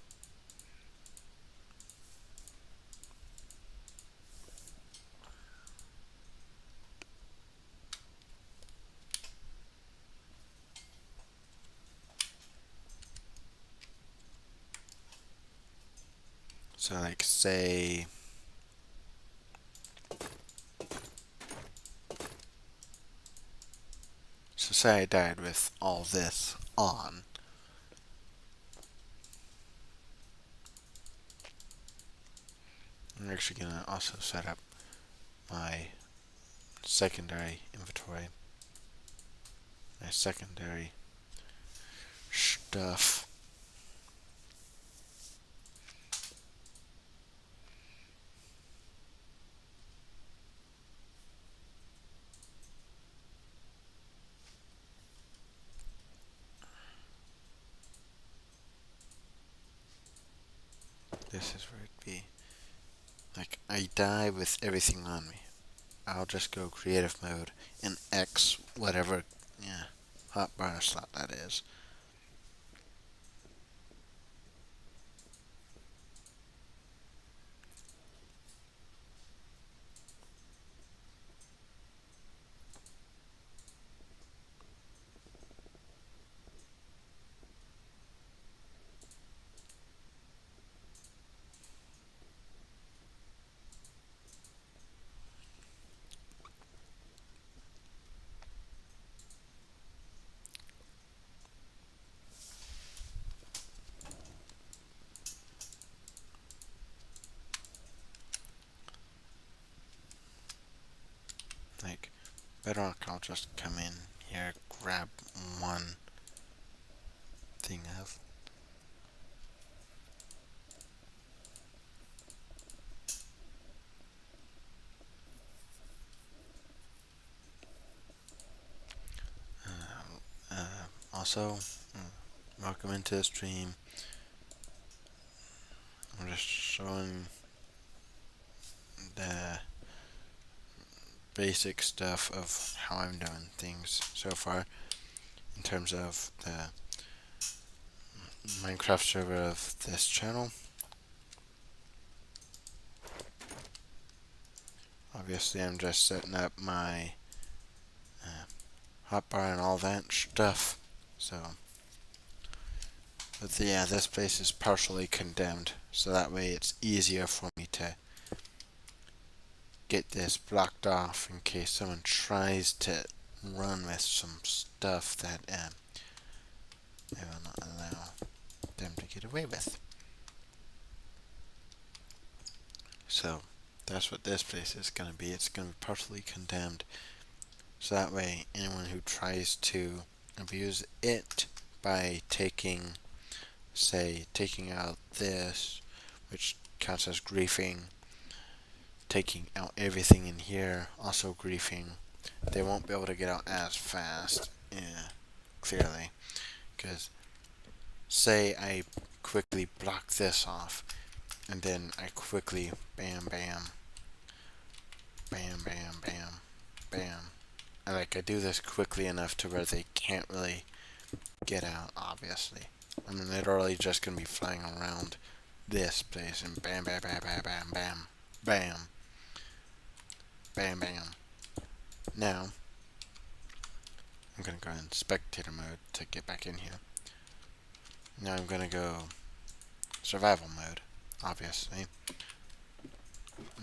So like say I died with all this on. I'm actually gonna also set up my secondary inventory, my secondary stuff. This is where it'd be. Like, I die with everything on me. I'll just go creative mode and X whatever, yeah, hotbar slot that is. Like, Bedrock, I'll just come in here, grab one thing of. Also, welcome into the stream. I'm just showing the basic stuff of how I'm doing things so far in terms of the Minecraft server of this channel. Obviously, I'm just setting up my hotbar and all that stuff. So, but yeah, this place is partially condemned, so that way it's easier for me to get this blocked off in case someone tries to run with some stuff that I will not allow them to get away with. So that's what this place is going to be. It's going to be partially condemned, so that way anyone who tries to abuse it by taking out this, which counts as griefing, taking out everything in here, also griefing, they won't be able to get out as fast. Yeah, clearly, because say I quickly block this off, and then I quickly bam bam bam bam bam bam, and like I do this quickly enough to where they can't really get out, obviously. I mean, they're literally just gonna be flying around this place and bam bam bam bam bam bam bam bam bam. Now I'm gonna go in spectator mode to get back in here. Now I'm gonna go survival mode, obviously.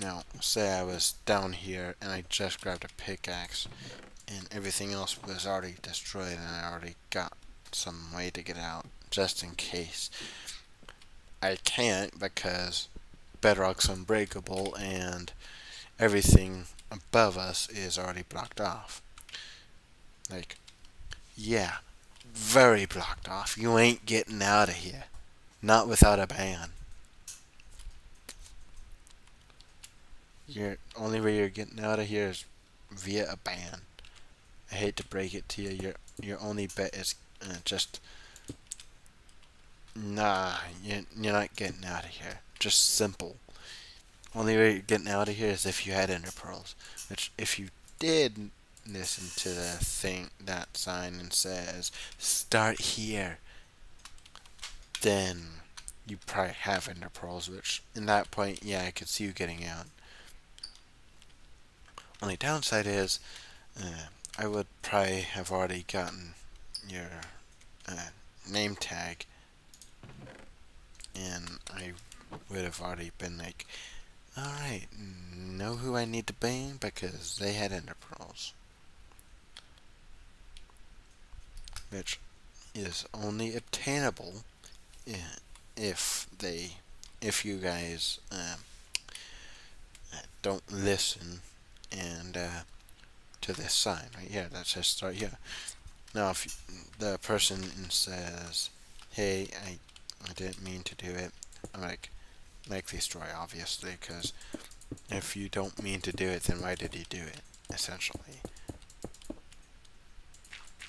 Now, say I was down here and I just grabbed a pickaxe and everything else was already destroyed and I already got some way to get out, just in case. I can't because Bedrock's unbreakable and everything above us is already blocked off. Like, yeah, very blocked off. You ain't getting out of here. Not without a ban. Your only way you're getting out of here is via a ban. I hate to break it to you. Your only bet is just nah. You're not getting out of here. Just simple. Only way you're getting out of here is if you had ender pearls. Which, if you did listen to the thing, that sign, and says start here, then you probably have ender pearls. Which, in that point, yeah, I could see you getting out. Only downside is, I would probably have already gotten your name tag, and I would have already been like, alright, know who I need to bang because they had ender pearls. Which is only obtainable if you guys don't listen and to this sign right here that says start here. Now, if the person says, "Hey, I didn't mean to do it," I'm like destroy, obviously, because if you don't mean to do it, then why did you do it? Essentially,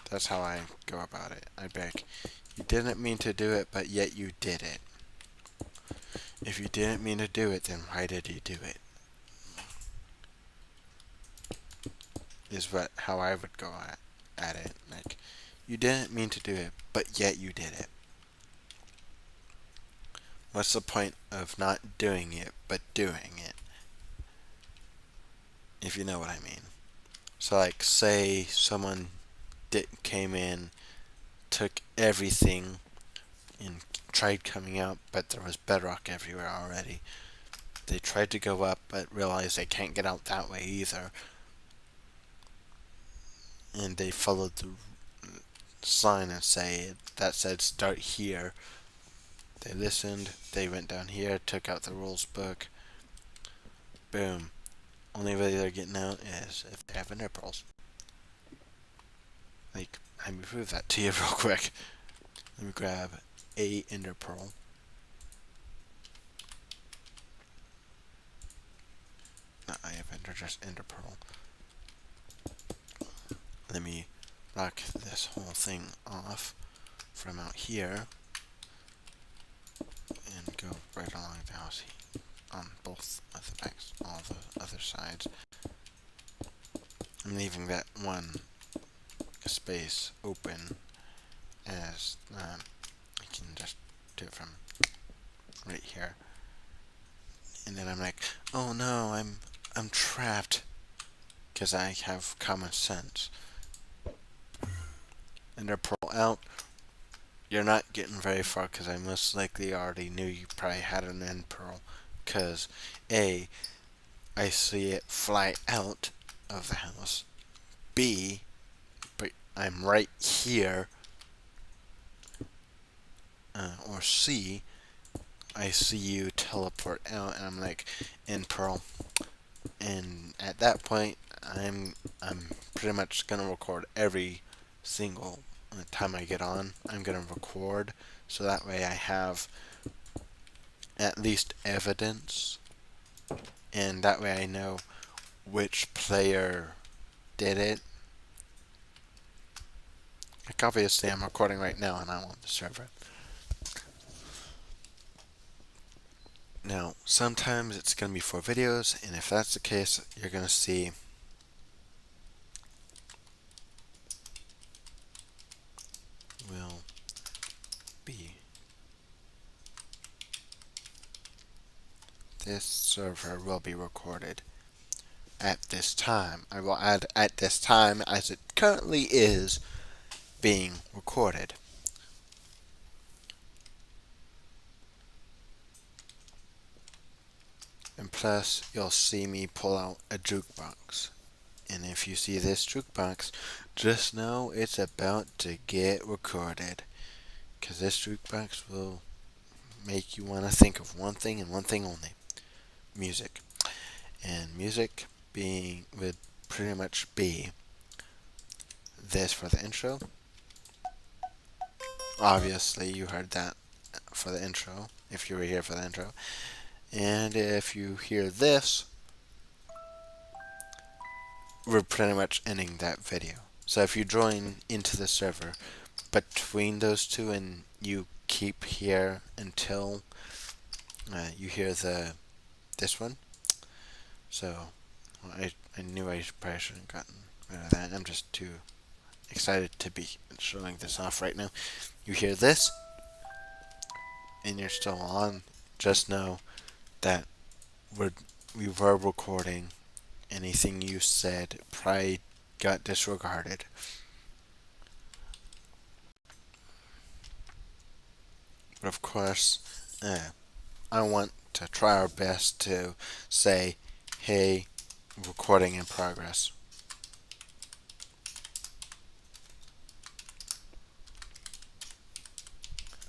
that's how I go about it. I'd be like, you didn't mean to do it, but yet you did it. If you didn't mean to do it, then why did you do it? Is how I would go at it. Like, you didn't mean to do it, but yet you did it. What's the point of not doing it, but doing it? If you know what I mean. So, like, say someone came in, took everything, and tried coming out, but there was bedrock everywhere already. They tried to go up, but realized they can't get out that way either. And they followed the sign and that said start here. They listened, they went down here, took out the rules book. Boom. Only way they're getting out is if they have ender pearls. Like, let me prove that to you real quick. Let me grab a ender pearl. Not I have ender, just ender pearl. Let me knock this whole thing off from out here and go right along the house on both of the backs, all the other sides. I'm leaving that one space open as I can just do it from right here. And then I'm like, oh no, I'm trapped because I have common sense. Ender pearl out. You're not getting very far because I most likely already knew you probably had an end pearl. Because A, I see it fly out of the house. B, but I'm right here. Or C, I see you teleport out, and I'm like, end pearl. And at that point, I'm pretty much gonna record every single time I get on. I'm gonna record so that way I have at least evidence, and that way I know which player did it. Like, obviously I'm recording right now and I'm on the server. Now, sometimes it's going to be for videos, and if that's the case, you're going to see will be this server will be recorded at this time. I will add at this time as it currently is being recorded. And plus, you'll see me pull out a jukebox. And if you see this jukebox, just know it's about to get recorded. Because this jukebox will make you want to think of one thing and one thing only. Music. And music would pretty much be this for the intro. Obviously, you heard that for the intro, if you were here for the intro. And if you hear this, we're pretty much ending that video. So if you join into the server between those two and you keep here until you hear this one. So I knew I probably shouldn't have gotten rid of that. I'm just too excited to be showing this off right now. You hear this and you're still on, just know that we were recording. Anything you said probably got disregarded. But of course, I want to try our best to say, hey, recording in progress.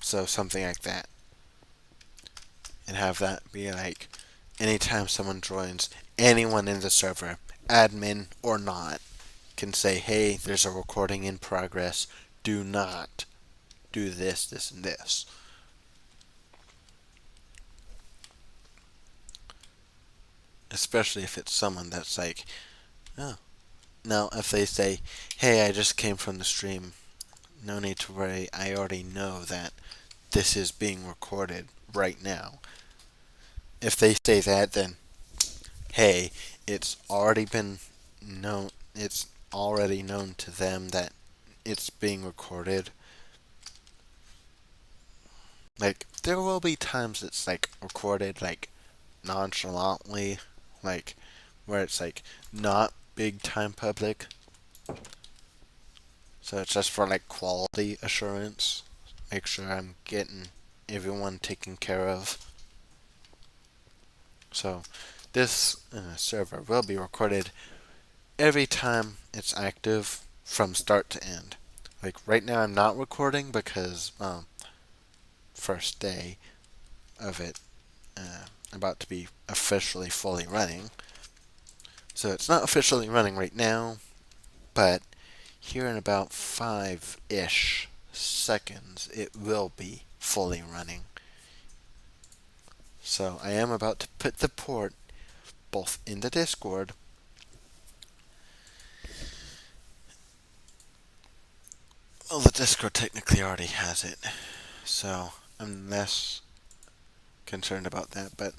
So something like that. And have that be like, anytime someone joins, anyone in the server, admin or not, can say, hey, there's a recording in progress. Do not do this, this, and this. Especially if it's someone that's like, oh. Now, if they say, hey, I just came from the stream, no need to worry, I already know that this is being recorded right now. If they say that, then, hey, it's already been known, it's already known to them that it's being recorded. Like, there will be times it's, like, recorded, like, nonchalantly, like, where it's, like, not big time public. So it's just for, like, quality assurance. Make sure I'm getting everyone taken care of. So, this server will be recorded every time it's active from start to end. Like, right now I'm not recording because, first day of it about to be officially fully running. So it's not officially running right now, but here in about 5-ish seconds it will be fully running. So I am about to put the port both in the Discord well, the Discord technically already has it, so I'm less concerned about that. But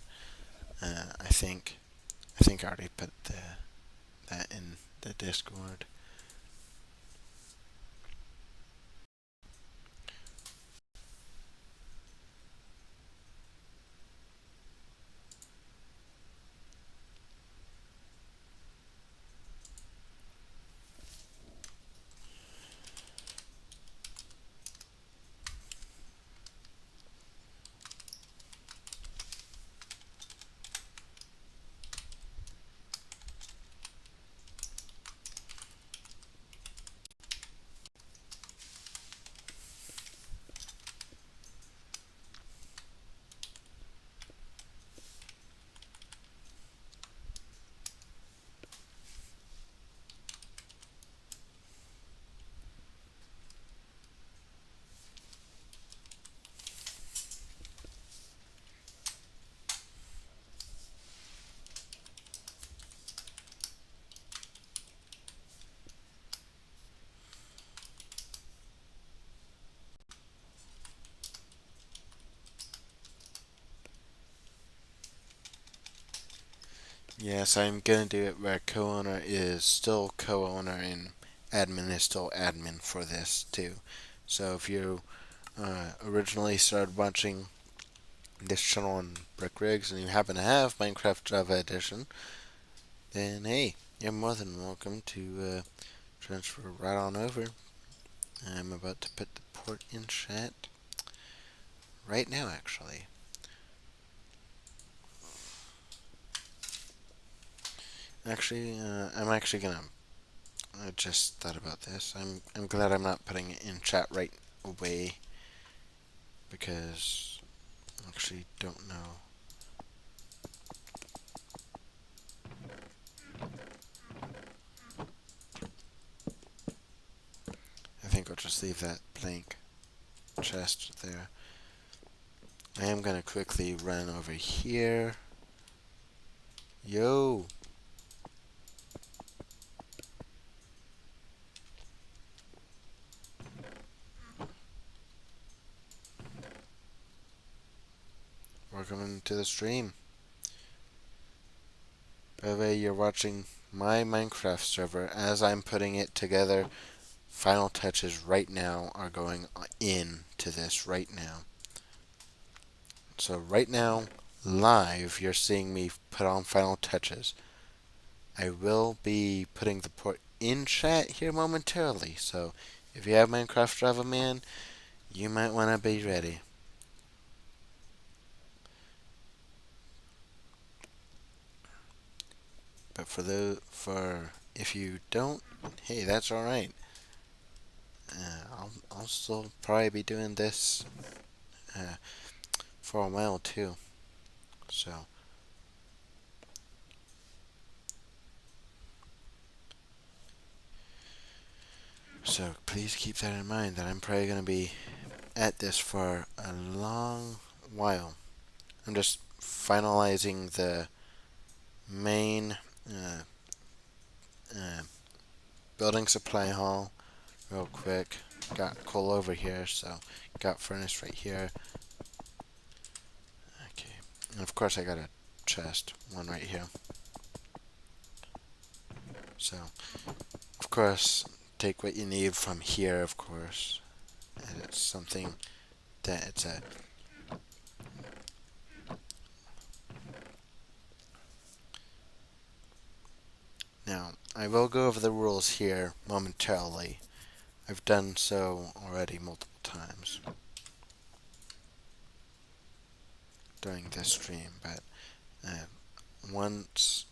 I think I already put that in the Discord. Yes, I'm gonna do it where co-owner is still co-owner and admin is still admin for this too. So if you originally started watching this channel on Brick Rigs and you happen to have Minecraft Java Edition, then hey, you're more than welcome to transfer right on over. I'm about to put the port in chat right now, actually. Actually, I'm actually gonna. I just thought about this. I'm glad I'm not putting it in chat right away because I actually don't know. I think I'll just leave that blank chest there. I am gonna quickly run over here. Yo! Welcome to the stream. By the way, you're watching my Minecraft server as I'm putting it together. Final touches right now are going into this right now. So right now, live, you're seeing me put on final touches. I will be putting the port in chat here momentarily, so if you have Minecraft Java Man, you might want to be ready. But for if you don't, hey, that's all right. I'll still probably be doing this for a while too. So So please keep that in mind that I'm probably going to be at this for a long while. I'm just finalizing the main uh, uh, building supply hall real quick. Got coal over here, so got furnace right here. Okay, and of course I got a chest, one right here. So, of course, take what you need from here, of course. And it's something that it's a Now, I will go over the rules here momentarily. I've done so already multiple times during this stream, but once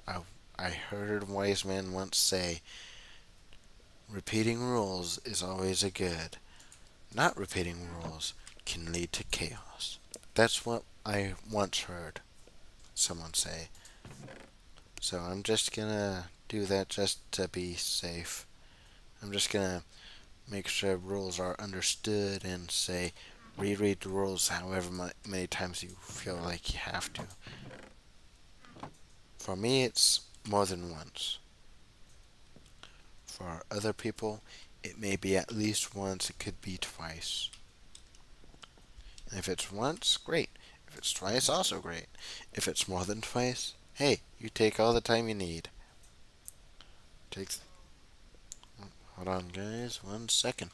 I, I heard a wise man once say, repeating rules is always a good. Not repeating rules can lead to chaos. That's what I once heard someone say. So I'm just gonna do that just to be safe. I'm just gonna make sure rules are understood and say reread the rules however many times you feel like you have to. For me, it's more than once. For other people, it may be at least once, it could be twice. And if it's once, great. If it's twice, also great. If it's more than twice, hey, you take all the time you need. Take. Hold on, guys, 1 second.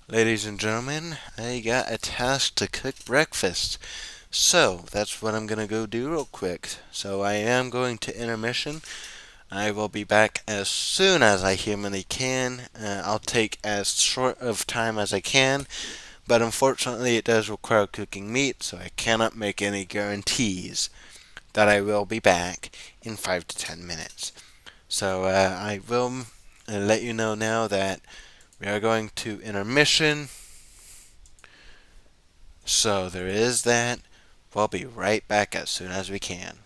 Ladies and gentlemen, I got a task to cook breakfast. So, that's what I'm gonna go do real quick. So, I am going to intermission. I will be back as soon as I humanly can. I'll take as short of time as I can, but unfortunately, it does require cooking meat, so I cannot make any guarantees that I will be back in 5 to 10 minutes. So, I will let you know now that we are going to intermission. So there is that. We'll be right back as soon as we can.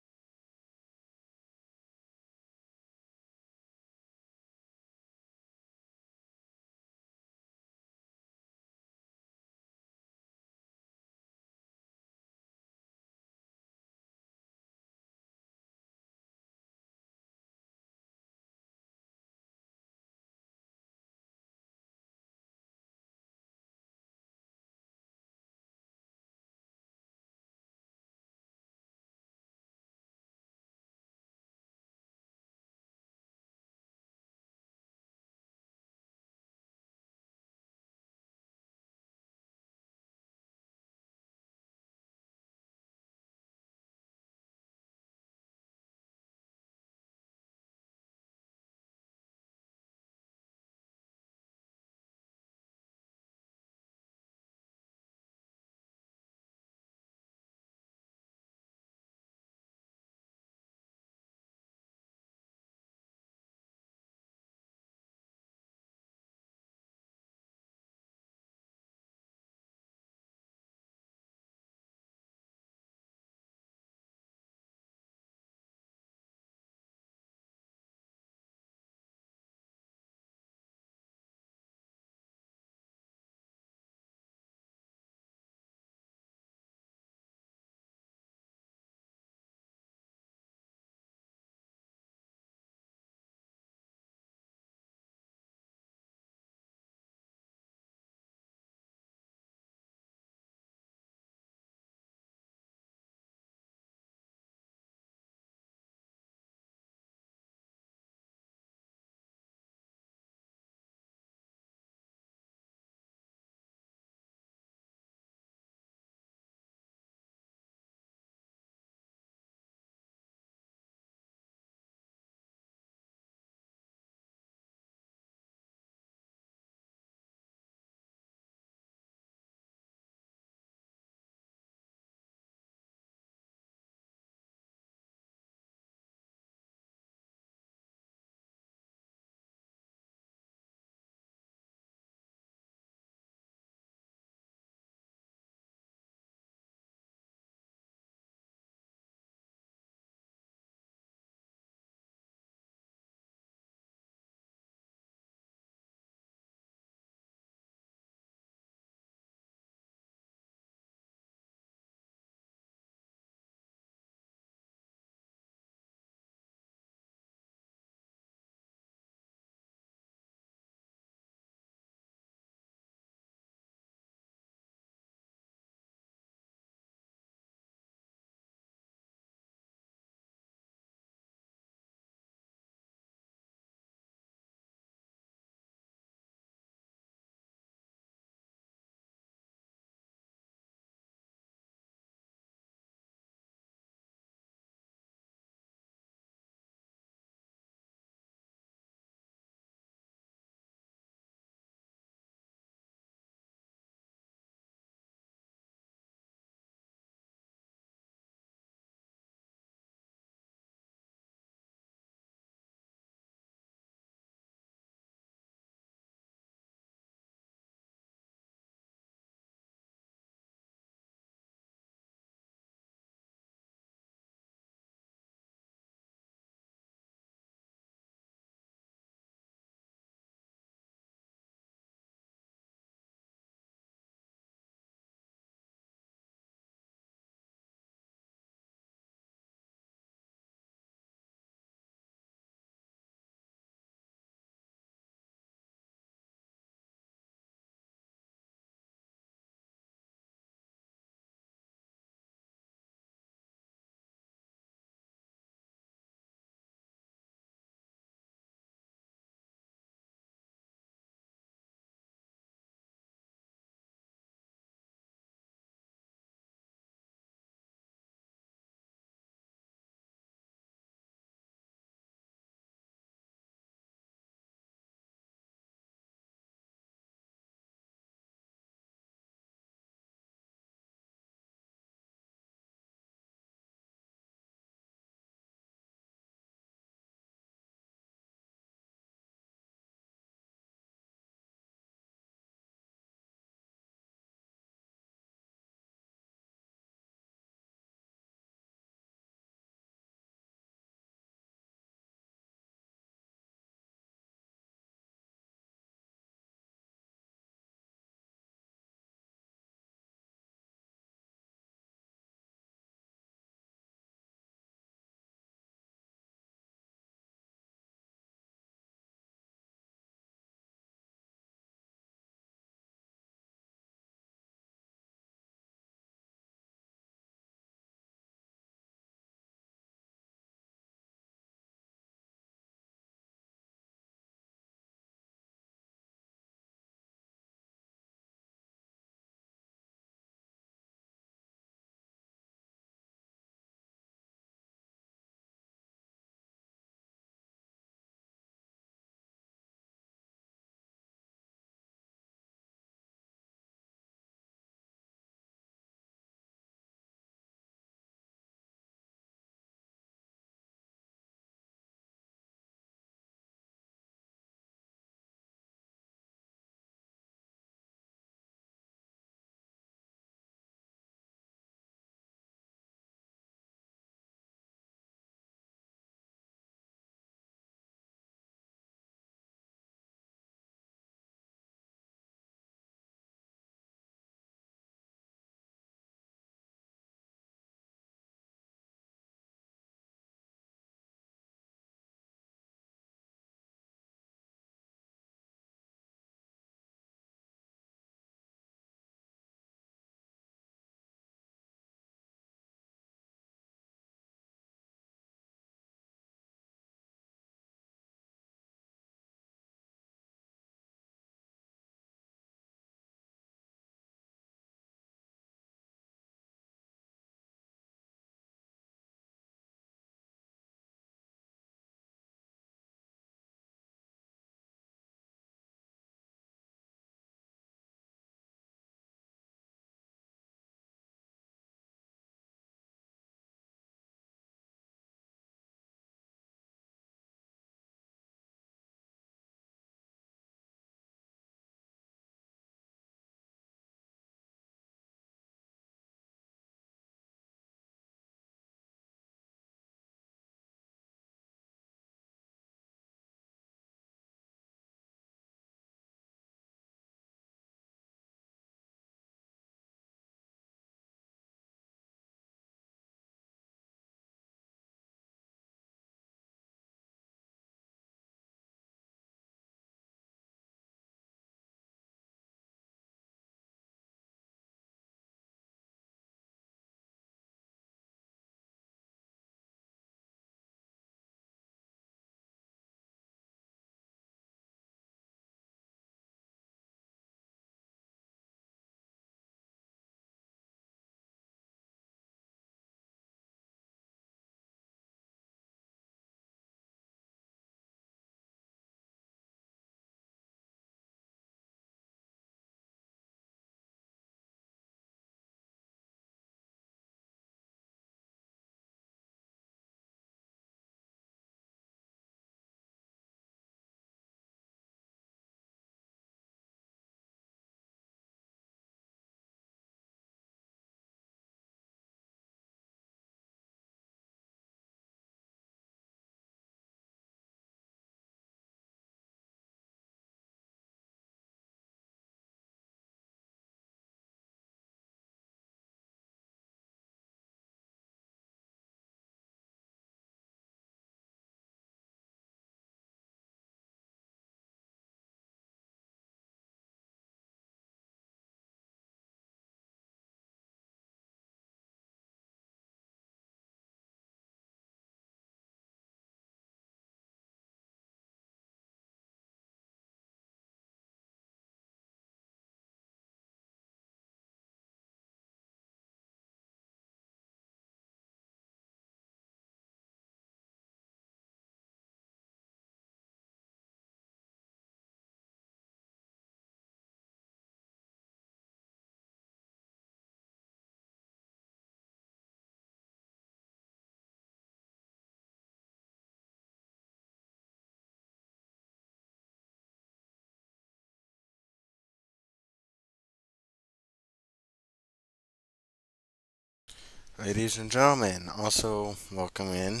Ladies and gentlemen, also welcome in.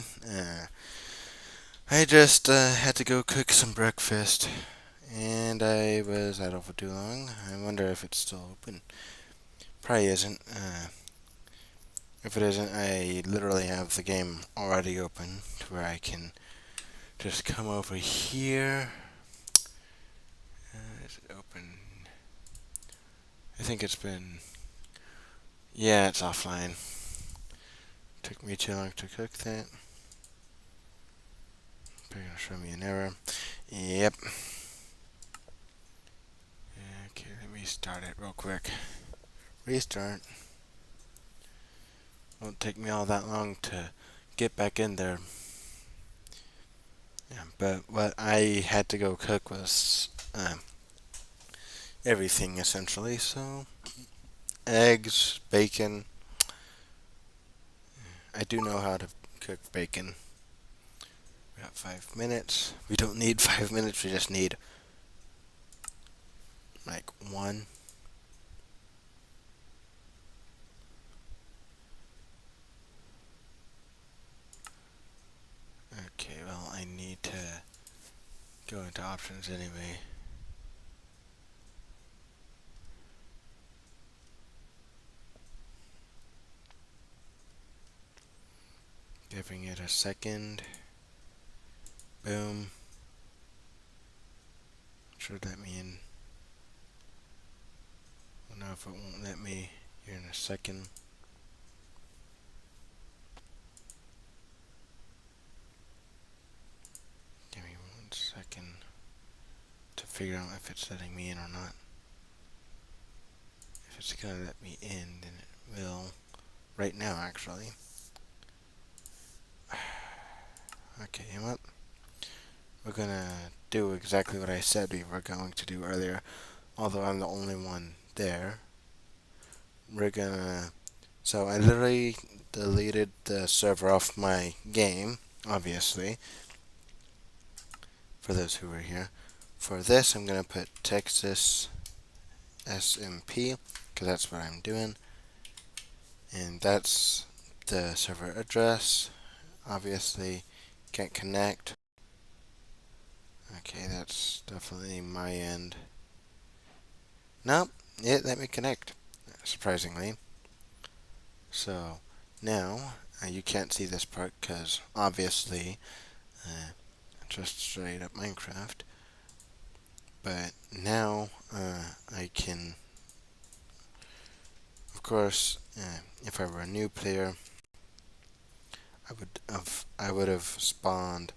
I just had to go cook some breakfast, and I was idle for too long. I wonder if it's still open. Probably isn't. If it isn't, I literally have the game already open to where I can just come over here. Is it open? I think it's been. Yeah, it's offline. Took me too long to cook that. They're gonna show me an error. Yep. Okay, let me start it real quick. Restart. Won't take me all that long to get back in there. Yeah, but what I had to go cook was everything essentially. So eggs, bacon. I do know how to cook bacon. We got 5 minutes. We don't need 5 minutes. We just need like one. Okay, well I need to go into options anyway. Giving it a second. Boom. Should let me in. I don't know if it won't let me here in a second. Give me 1 second to figure out if it's letting me in or not. If it's gonna let me in, then it will. Right now, actually. Okay, you know what? We're gonna do exactly what I said we were going to do earlier. Although I'm the only one there. We're gonna. So I literally deleted the server off my game, obviously, for those who were here. For this, I'm gonna put Texas SMP, because that's what I'm doing. And that's the server address. Obviously, can't connect. Okay, that's definitely my end. Nope, it let me connect, surprisingly. So, now, you can't see this part because, obviously, just straight up Minecraft. But now, I can, of course, if I were a new player, I would have spawned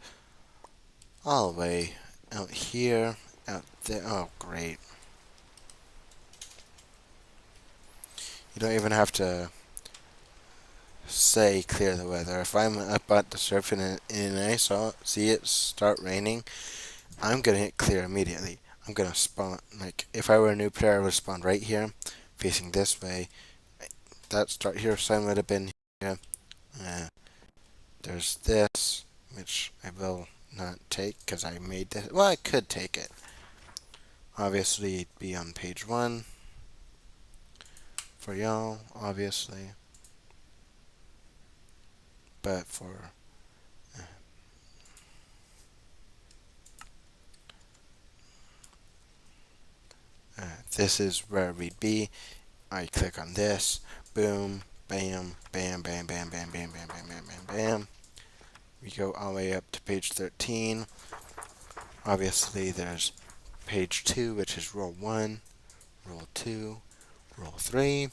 all the way out here, out there. Oh, great. You don't even have to say clear the weather. If I'm up at the surf and I see it start raining, I'm gonna hit clear immediately. I'm gonna spawn, like, if I were a new player, I would spawn right here, facing this way. That start here sign would have been here. Uh, there's this, which I will not take because I made this. Well, I could take it. Obviously, it'd be on page 1 for y'all, obviously. But for this is where we'd be. I click on this. Boom, bam, bam, bam, bam, bam, bam, bam, bam, bam, bam, bam. We go all the way up to page 13. Obviously, there's page 2, which is roll 1, roll 2, roll 3,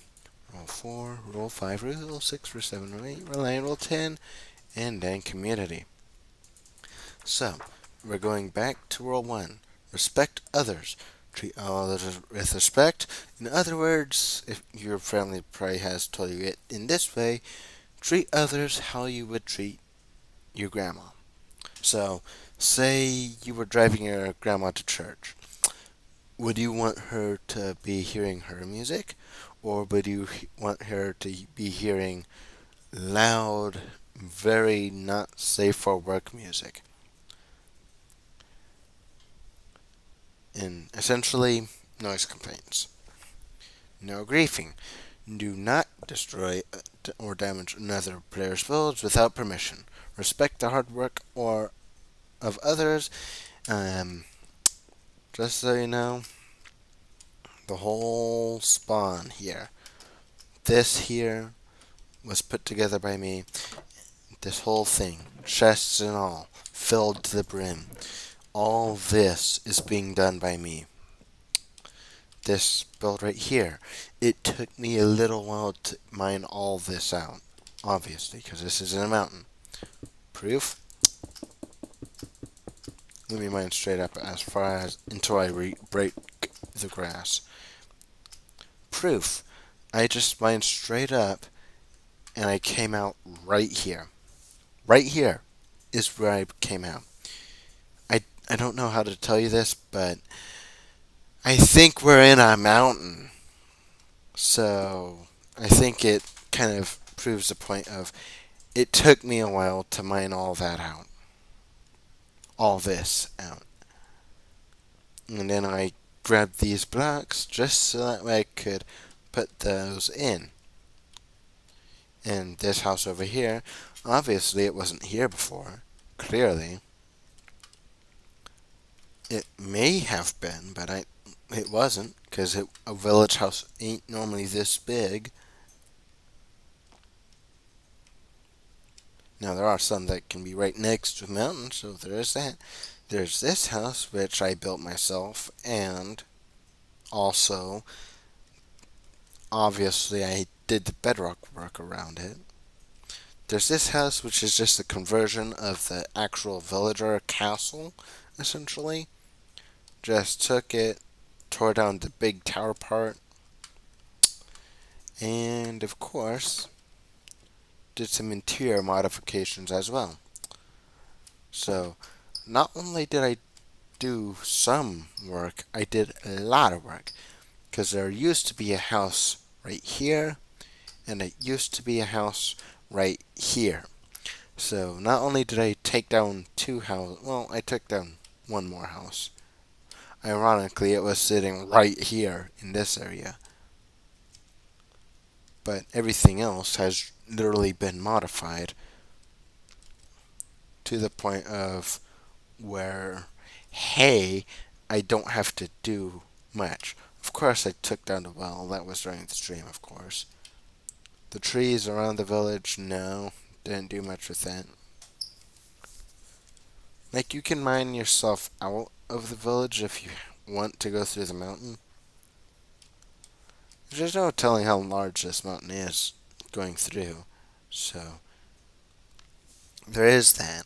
roll 4, roll 5, roll 6, roll 7, roll 8, roll 9, roll 10, and then community. So, we're going back to roll 1. Respect others. Treat all others with respect. In other words, if your family probably has told you it in this way, treat others how you would treat your grandma. So, say you were driving your grandma to church. Would you want her to be hearing her music, or would you want her to be hearing loud, very not safe for work music? And essentially, noise complaints. No griefing. Do not destroy or damage another player's village without permission. Respect the hard work or of others. Um, just so you know, the whole spawn here, this here, was put together by me. This whole thing, chests and all, filled to the brim. All this is being done by me. This build right here, it took me a little while to mine all this out. Obviously, because this is in a mountain. Proof? Let me mine straight up as far as until I break the grass. Proof. I just mined straight up and I came out right here. Right here is where I came out. I don't know how to tell you this, but I think we're in a mountain. So I think it kind of proves the point of it took me a while to mine all that out. All this out. And then I grabbed these blocks just so that way I could put those in. And this house over here, obviously it wasn't here before. Clearly. It may have been, but it wasn't, because a village house ain't normally this big. Now, there are some that can be right next to a mountain, so there is that. There's this house, which I built myself, and also, obviously, I did the bedrock work around it. There's this house, which is just a conversion of the actual village or castle, essentially. Just took it, tore down the big tower part, and of course, did some interior modifications as well. So, not only did I do some work, I did a lot of work. Because there used to be a house right here, and it used to be a house right here. So, not only did I take down two houses, well, I took down one more house. Ironically, it was sitting right here in this area. But everything else has literally been modified to the point of where, hey, I don't have to do much. Of course, I took down the well. That was during the stream, of course. The trees around the village, no, didn't do much with that. Like, you can mine yourself out of the village if you want to go through the mountain. There's no telling how large this mountain is going through. So, there is that.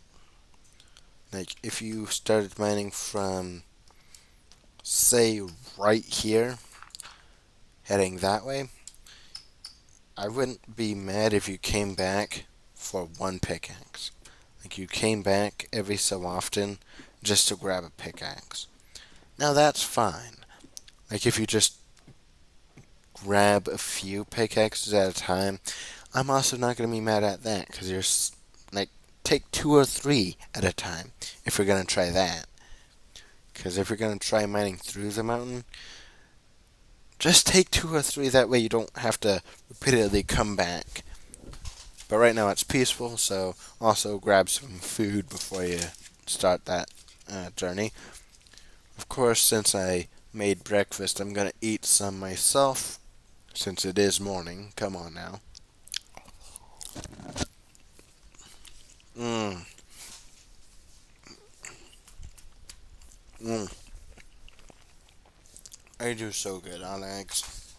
Like, if you started mining from, say, right here, heading that way, I wouldn't be mad if you came back for one pickaxe. Like, you came back every so often just to grab a pickaxe. Now, that's fine. Like, if you just grab a few pickaxes at a time, I'm also not going to be mad at that, because you're, like, take 2 or 3 at a time if you're going to try that. Because if you're going to try mining through the mountain, just take 2 or 3, that way you don't have to repeatedly come back. But right now it's peaceful, so also grab some food before you start that journey. Of course, since I made breakfast, I'm going to eat some myself, since it is morning. Come on now. Mmm. Mmm. I do so good on eggs.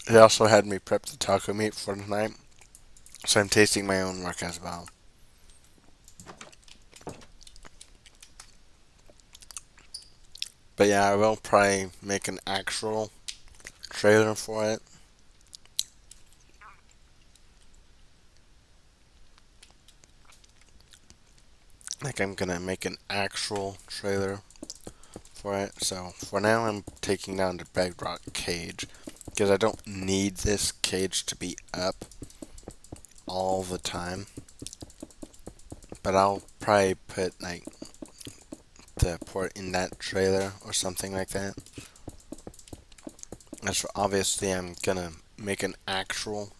They also had me prep the taco meat for tonight, so I'm tasting my own work as well. But yeah, I will probably make an actual trailer for it. Like, I'm gonna make an actual trailer for it. So for now, I'm taking down the bedrock cage because I don't need this cage to be up all the time. But I'll probably put like to port in that trailer or something like that. That's obviously I'm gonna make an actual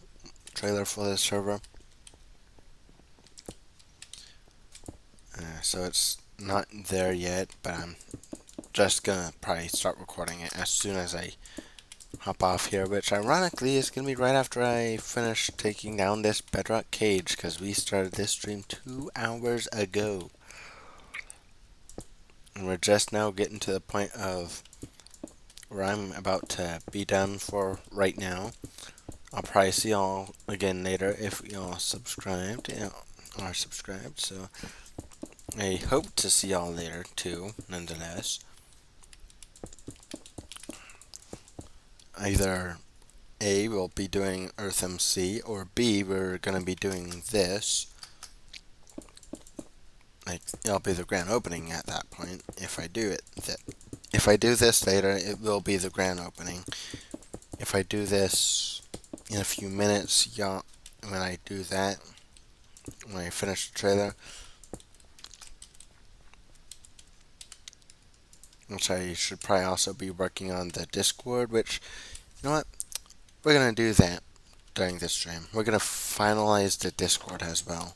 trailer for this server. So it's not there yet, but I'm just gonna probably start recording it as soon as I hop off here, which ironically is gonna be right after I finish taking down this bedrock cage, because we started this stream 2 hours ago. And we're just now getting to the point of where I'm about to be done for right now. I'll probably see y'all again later if y'all subscribed, are subscribed, so I hope to see y'all later too, nonetheless. Either A, we'll be doing Earth MC, or B, we're gonna be doing this. Like, it'll be the grand opening at that point. If I do it, if I do this later, it will be the grand opening. If I do this in a few minutes, y'all, when I do that, when I finish the trailer, which I should probably also be working on the Discord, which, you know what, we're gonna do that during this stream. We're gonna finalize the Discord as well.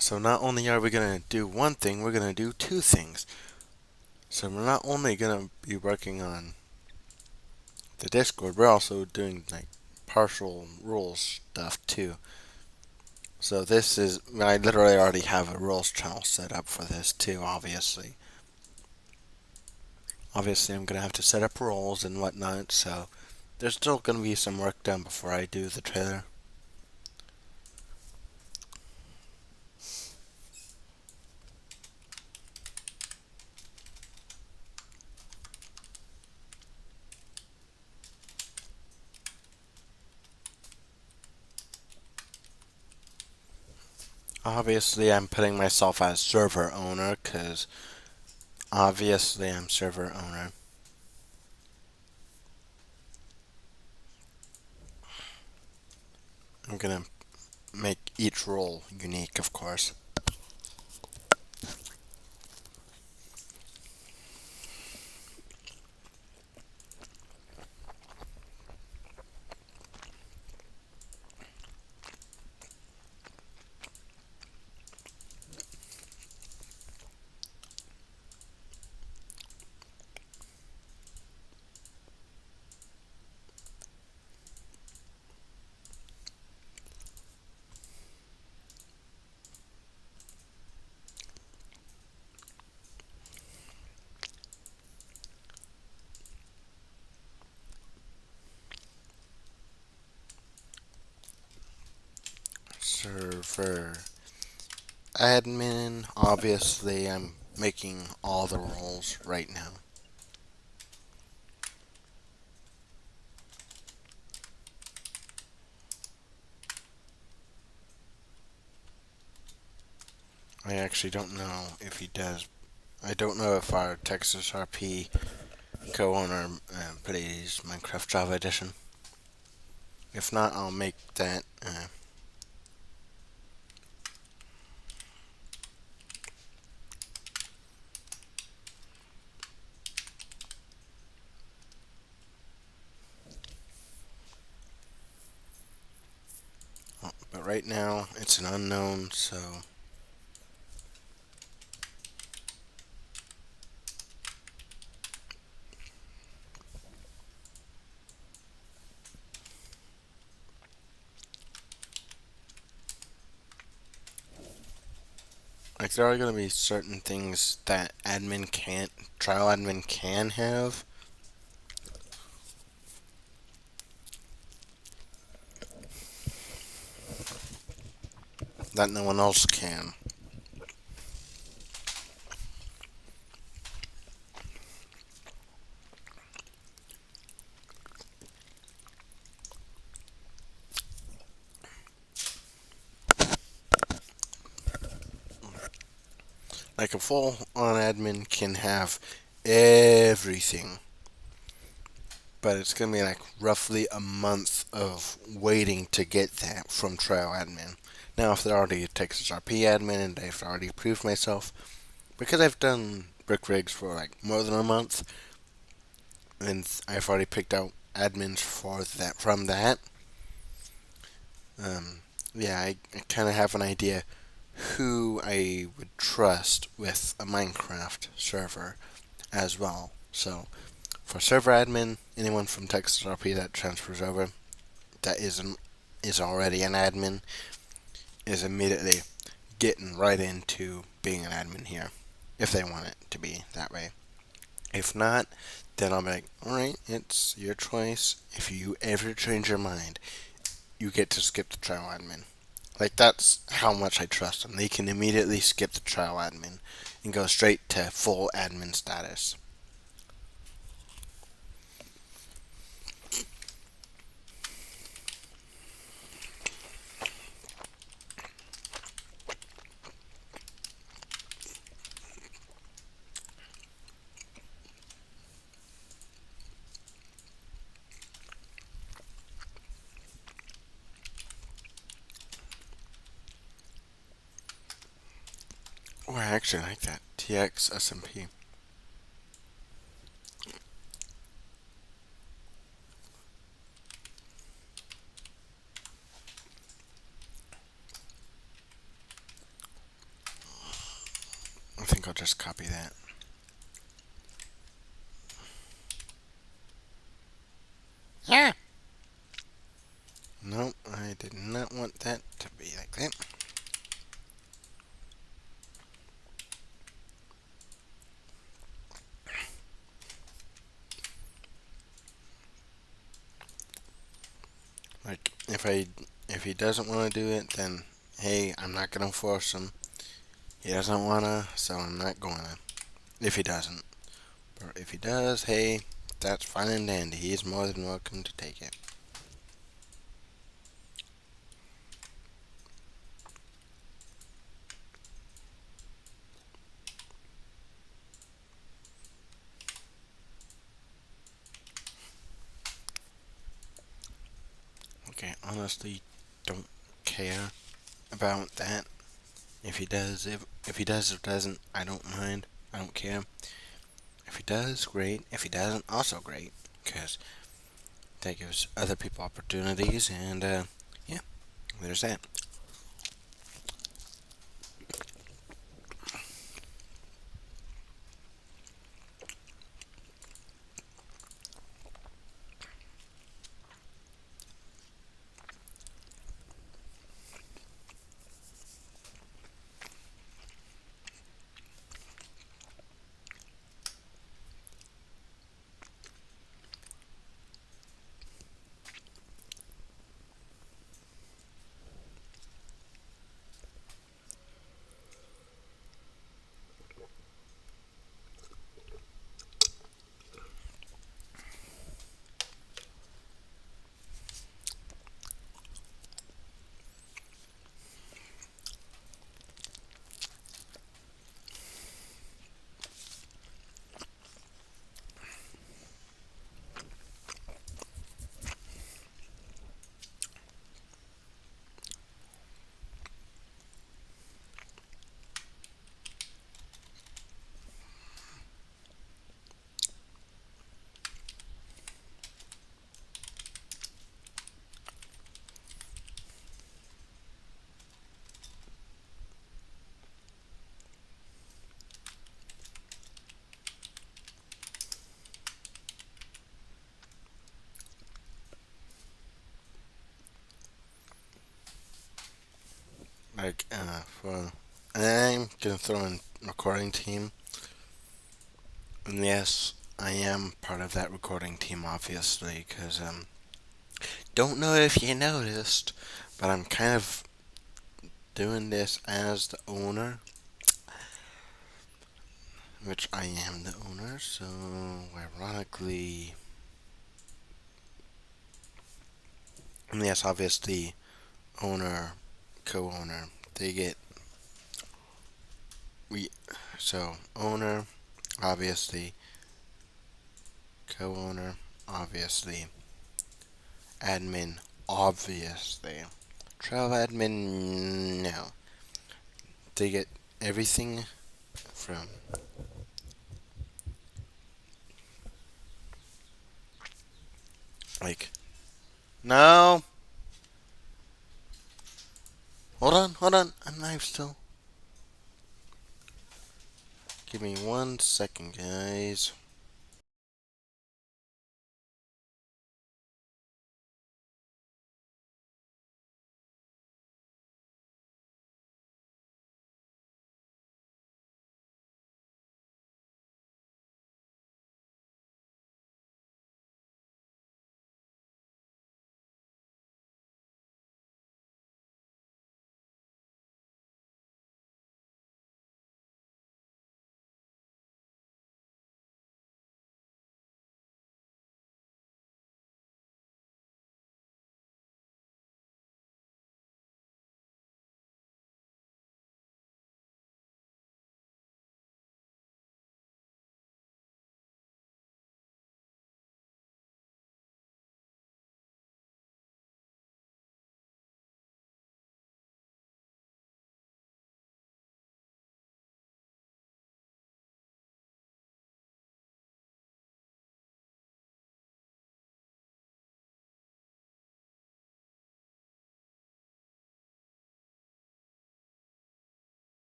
So not only are we gonna do one thing, we're gonna do two things. So we're not only gonna be working on the Discord, we're also doing like partial rules stuff too. So this is, I literally already have a rules channel set up for this too, obviously. Obviously I'm gonna have to set up rules and whatnot, so there's still gonna be some work done before I do the trailer. Obviously I'm putting myself as server owner, because obviously I'm server owner. I'm gonna make each role unique, of course. Server admin, obviously I'm making all the roles right now. I actually don't know if he does. I don't know if our Texas RP co-owner plays Minecraft Java Edition. If not, I'll make that. But right now, it's an unknown, so like there are going to be certain things that trial admin can have. That no one else can. Like a full-on admin can have everything. but it's gonna be like roughly a month of waiting to get that from trial admin. Now, if they're already a Texas RP admin and they've already approved myself, because I've done brick rigs for like more than a month, and I've already picked out admins for that from that. Um, yeah, I kind of have an idea who I would trust with a Minecraft server as well. So for server admin, anyone from Texas RP that transfers over that is already an admin is immediately getting right into being an admin here if they want it to be that way. If not, then I'll be like, all right, it's your choice. If you ever change your mind, you get to skip the trial admin. Like, that's how much I trust them. They can immediately skip the trial admin and go straight to full admin status. Oh, I actually like that. TX SMP. I think I'll just copy that. Yeah. Nope, I did not want that to be like that. Like, if he doesn't want to do it, then hey, I'm not gonna force him. He doesn't wanna, so I'm not gonna. If he doesn't, or if he does, hey, that's fine and dandy. He's more than welcome to take it. Okay, honestly, don't care about that. If he does or doesn't, I don't mind. I don't care. If he does, great. If he doesn't, also great, because that gives other people opportunities, and yeah, there's that. Like, I'm gonna throw in recording team, and yes, I am part of that recording team, obviously, because don't know if you noticed, but I'm kind of doing this as the owner, which I am the owner. So ironically, and yes, obviously, owner, co-owner, they get we. So owner, obviously, co-owner. obviously. Admin, obviously. Travel admin, no. They get everything from, like, no! Hold on, I'm live still. Give me 1 second, guys.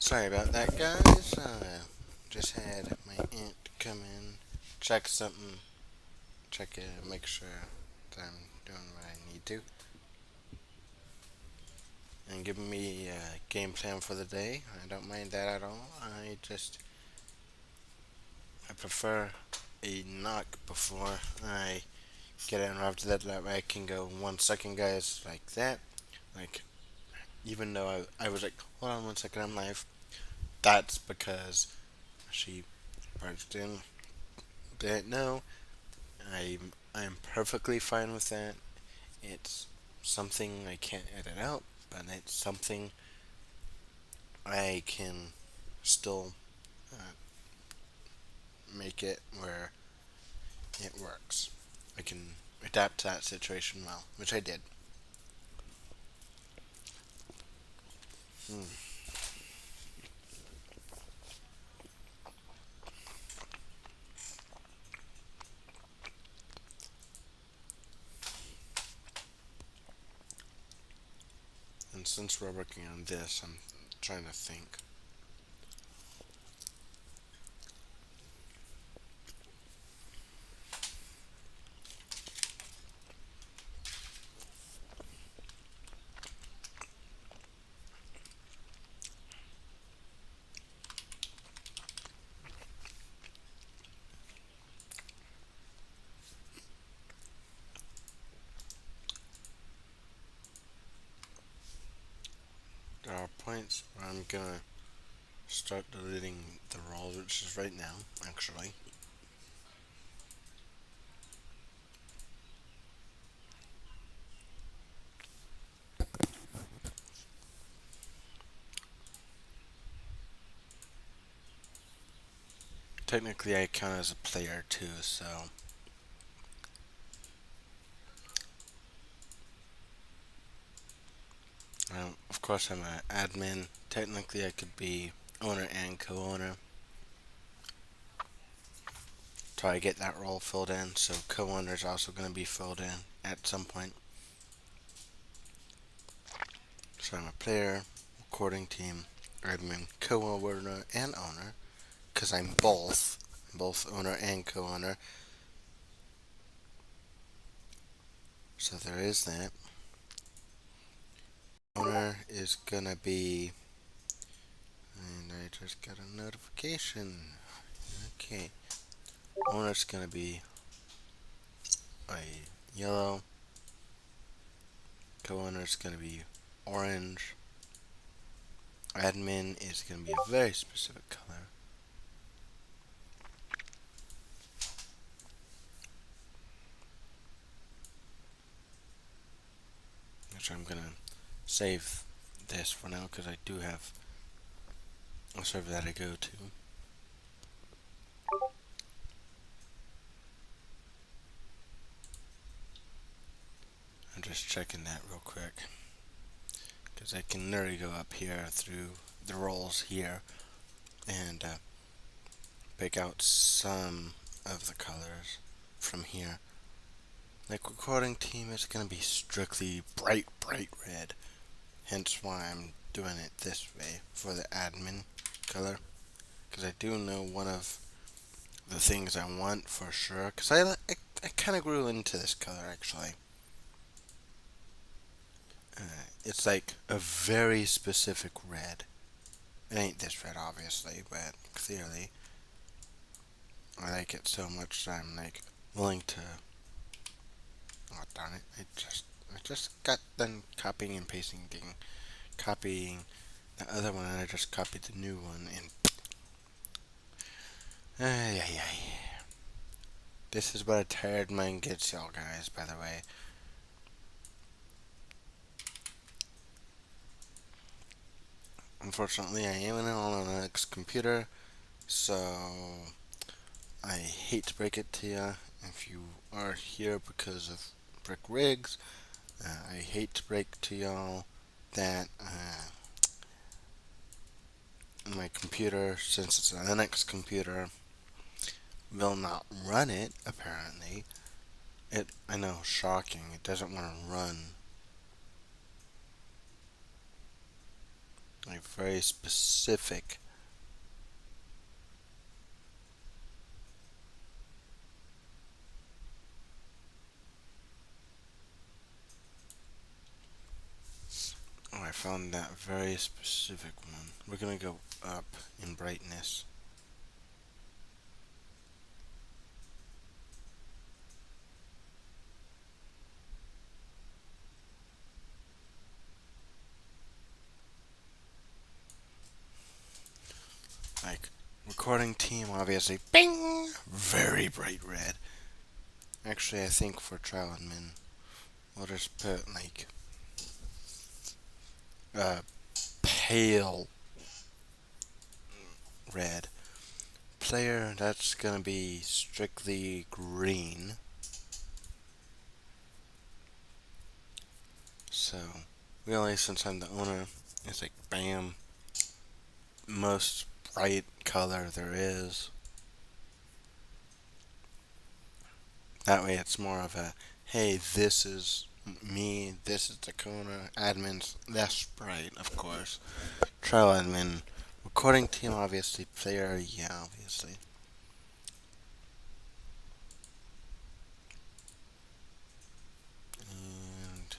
Sorry about that, guys. Just had my aunt come in, check something, make sure that I'm doing what I need to, and give me a game plan for the day. I don't mind that at all. I prefer a knock before I get interrupted. That way I can go 1 second, guys, like that. Like, even though I was like, hold on 1 second, I'm live. That's because she barged in. Didn't know. I'm perfectly fine with that. It's something I can't edit out, but it's something I can still uh, make it where it works. I can adapt to that situation well, which I did. Hmm. And since we're working on this, I'm trying to think. There are points where I'm gonna start deleting the roles, which is right now, actually. Technically, I count as a player too, so of course I'm an admin. Technically, I could be owner and co-owner. So I get that role filled in. So co-owner is also going to be filled in at some point. So I'm a player, recording team, admin, co-owner, and owner. Because I'm both owner and co-owner. So there is that. Owner is gonna be, and I just got a notification. Okay, owner's gonna be a yellow. Co-owner's gonna be orange. Admin is gonna be a very specific color. Which I'm gonna save this for now because I do have server that I go to. I'm just checking that real quick because I can literally go up here through the roles here and pick out some of the colors from here. Like recording team is going to be strictly bright red. Hence why I'm doing it this way for the admin color. Because I do know one of the things I want for sure. Because I kind of grew into this color actually. It's like a very specific red. It ain't this red obviously, but clearly I like it so much that I'm like willing to. Oh darn it! I just got done copying and pasting, copying the other one, and I just copied the new one. And ay, ay, ay. This is what a tired mind gets, y'all guys. By the way, unfortunately, I am on an Linux computer, so I hate to break it to you. If you are here because of Brick Rigs, I hate to break to y'all that my computer, since it's a Linux computer, will not run it. Apparently, I know, shocking. It doesn't want to run a very specific. Oh, I found that very specific one. We're gonna go up in brightness. Like, recording team, obviously, bing! Very bright red. Actually, I think for trial admin, we'll just put, like, pale red. Player, that's gonna be strictly green. So, really, since I'm the owner, it's like, bam, most bright color there is. That way it's more of a, hey, this is me, this is Dakota, admin's less bright, of course. Trial admin, recording team, obviously, player, yeah, obviously. And,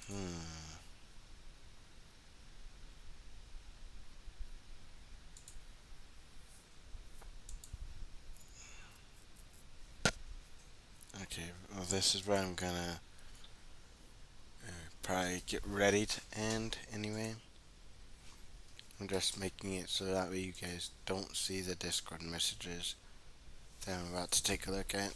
hmm. Okay, well, this is where I'm gonna probably get ready to end anyway. I'm just making it so that way you guys don't see the Discord messages that I'm about to take a look at.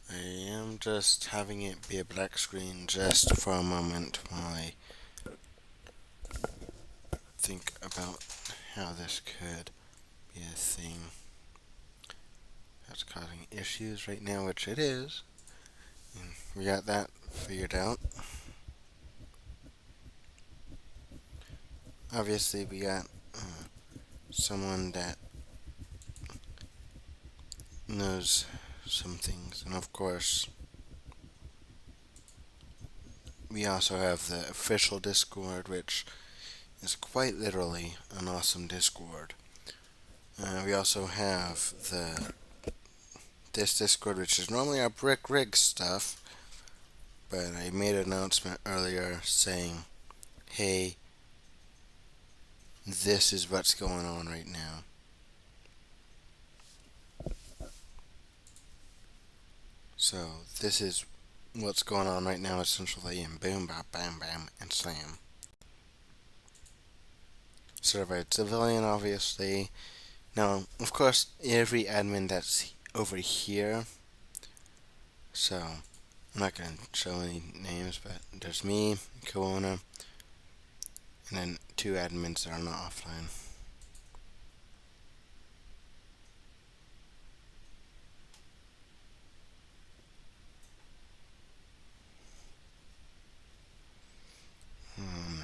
I am just having it be a black screen just for a moment while I think about how this could be a thing that's causing issues right now, which it is. And we got that figured out. Obviously, we got someone that knows some things. And of course, we also have the official Discord, which is quite literally an awesome Discord. We also have this Discord, which is normally our brick rig stuff, but I made an announcement earlier saying, "Hey, this is what's going on right now." So this is what's going on right now, essentially, and boom, bam, bam, bam, and slam. Certified civilian, obviously. Now, of course, every admin that's over here. So I'm not gonna show any names, but there's me, Koona, and then two admins that are not offline. Hmm.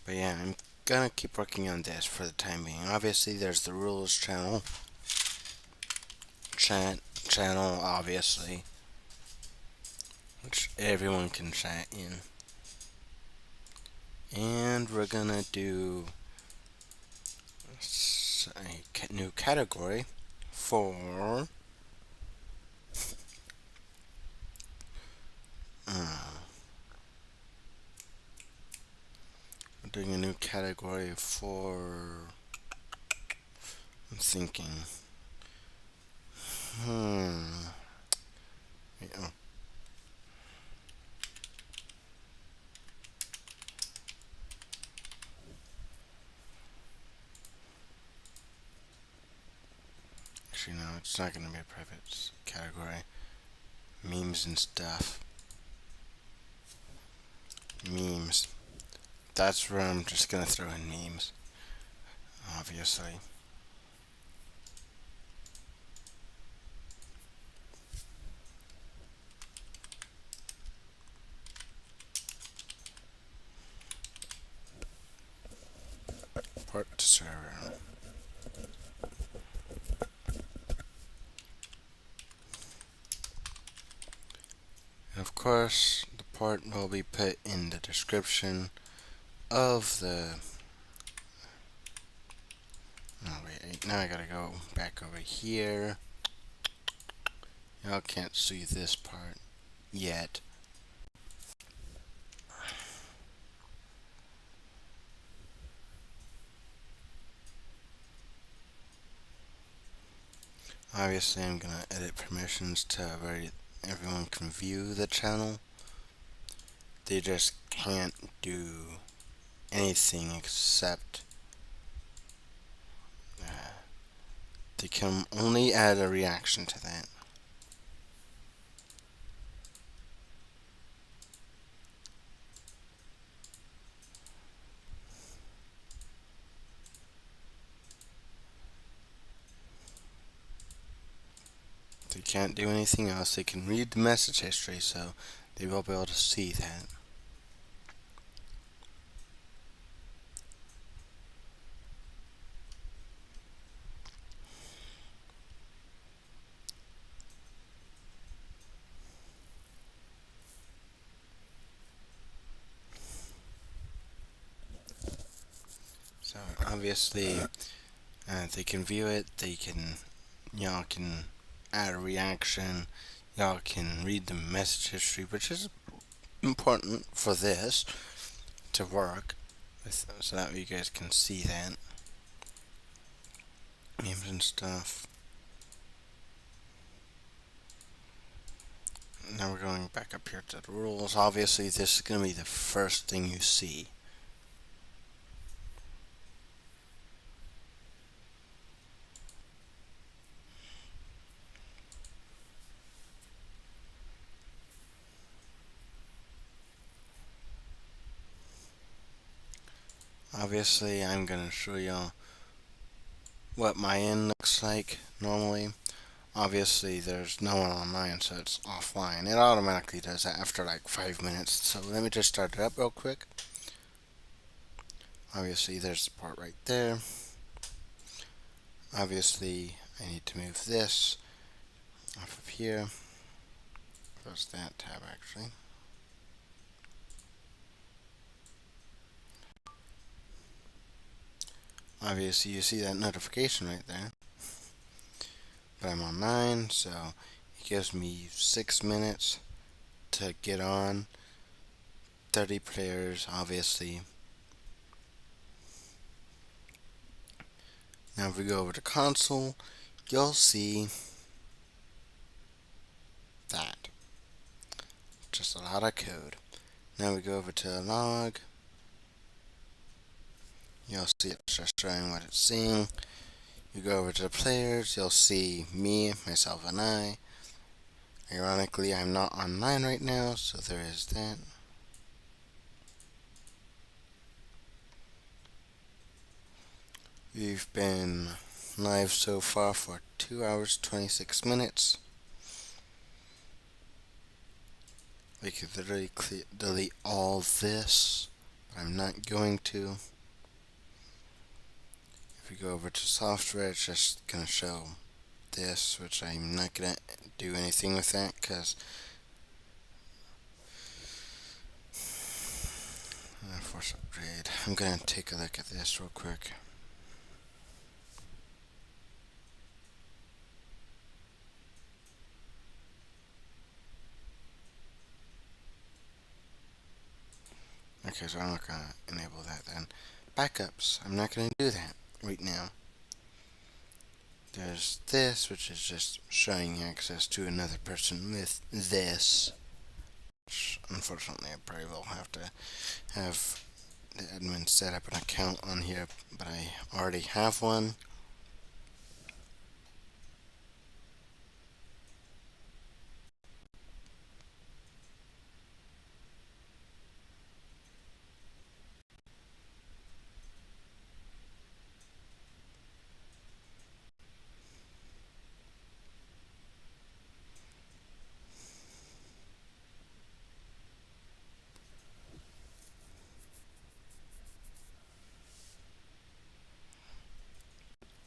But yeah, I'm gonna keep working on this for the time being. Obviously, there's the rules channel, obviously, which everyone can chat in. And we're gonna do a new category for we're doing a new category for. I'm thinking. Hmm. Yeah. Actually, no, it's not gonna be a private category. Memes and stuff. Memes. That's where I'm just gonna throw in memes. Obviously. Port to server. And of course, the port will be put in the description of the. Oh wait, now I gotta go back over here. Y'all can't see this part yet. Obviously, I'm gonna edit permissions to where everyone can view the channel. They just can't do anything except they can only add a reaction to that. They can't do anything else. They can read the message history, so they will be able to see that. So obviously, they can view it. Y'all can add a reaction. Y'all can read the message history, which is important for this to work, so that way you guys can see that memes and stuff. Now we're going back up here to the rules. Obviously, this is going to be the first thing you see. Obviously, I'm going to show y'all what my end looks like normally. Obviously, there's no one on mine, so it's offline. It automatically does that after like 5 minutes. So let me just start it up real quick. Obviously, there's the part right there. Obviously, I need to move this off of here. Close that tab actually. Obviously, you see that notification right there. But I'm on 9, so it gives me 6 minutes to get on. 30 players, obviously. Now, if we go over to console, you'll see that. Just a lot of code. Now we go over to log. You'll see it's just showing what it's seeing. You go over to the players, you'll see me, myself, and I. Ironically, I'm not online right now, so there is that. We've been live so far for 2 hours, 26 minutes. We could literally delete all this, but I'm not going to. If we go over to software, it's just going to show this, which I'm not going to do anything with that because force upgrade. I'm going to take a look at this real quick. Okay, so I'm not going to enable that then. Backups. I'm not going to do that right now. There's this, which is just showing access to another person with this. Which, unfortunately, I probably will have to have the admin set up an account on here, but I already have one.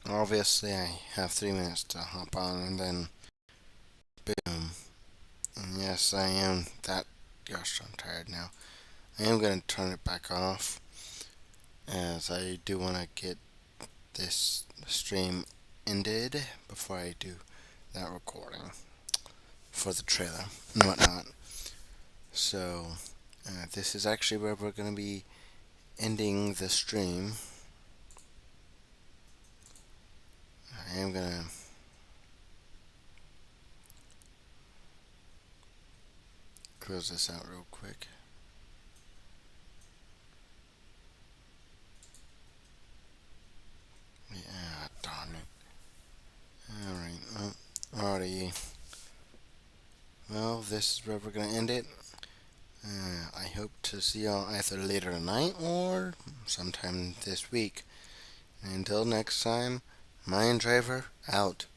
Obviously, I have 3 minutes to hop on, and then boom. And yes, I am that. Gosh, I'm tired now. I am going to turn it back off, as I do want to get this stream ended before I do that recording for the trailer and whatnot. So, this is actually where we're going to be ending the stream. I am going to close this out real quick. Yeah, darn it. Alright, already. Well, this is where we're going to end it. I hope to see y'all either later tonight or sometime this week. Until next time, Mind Driver out.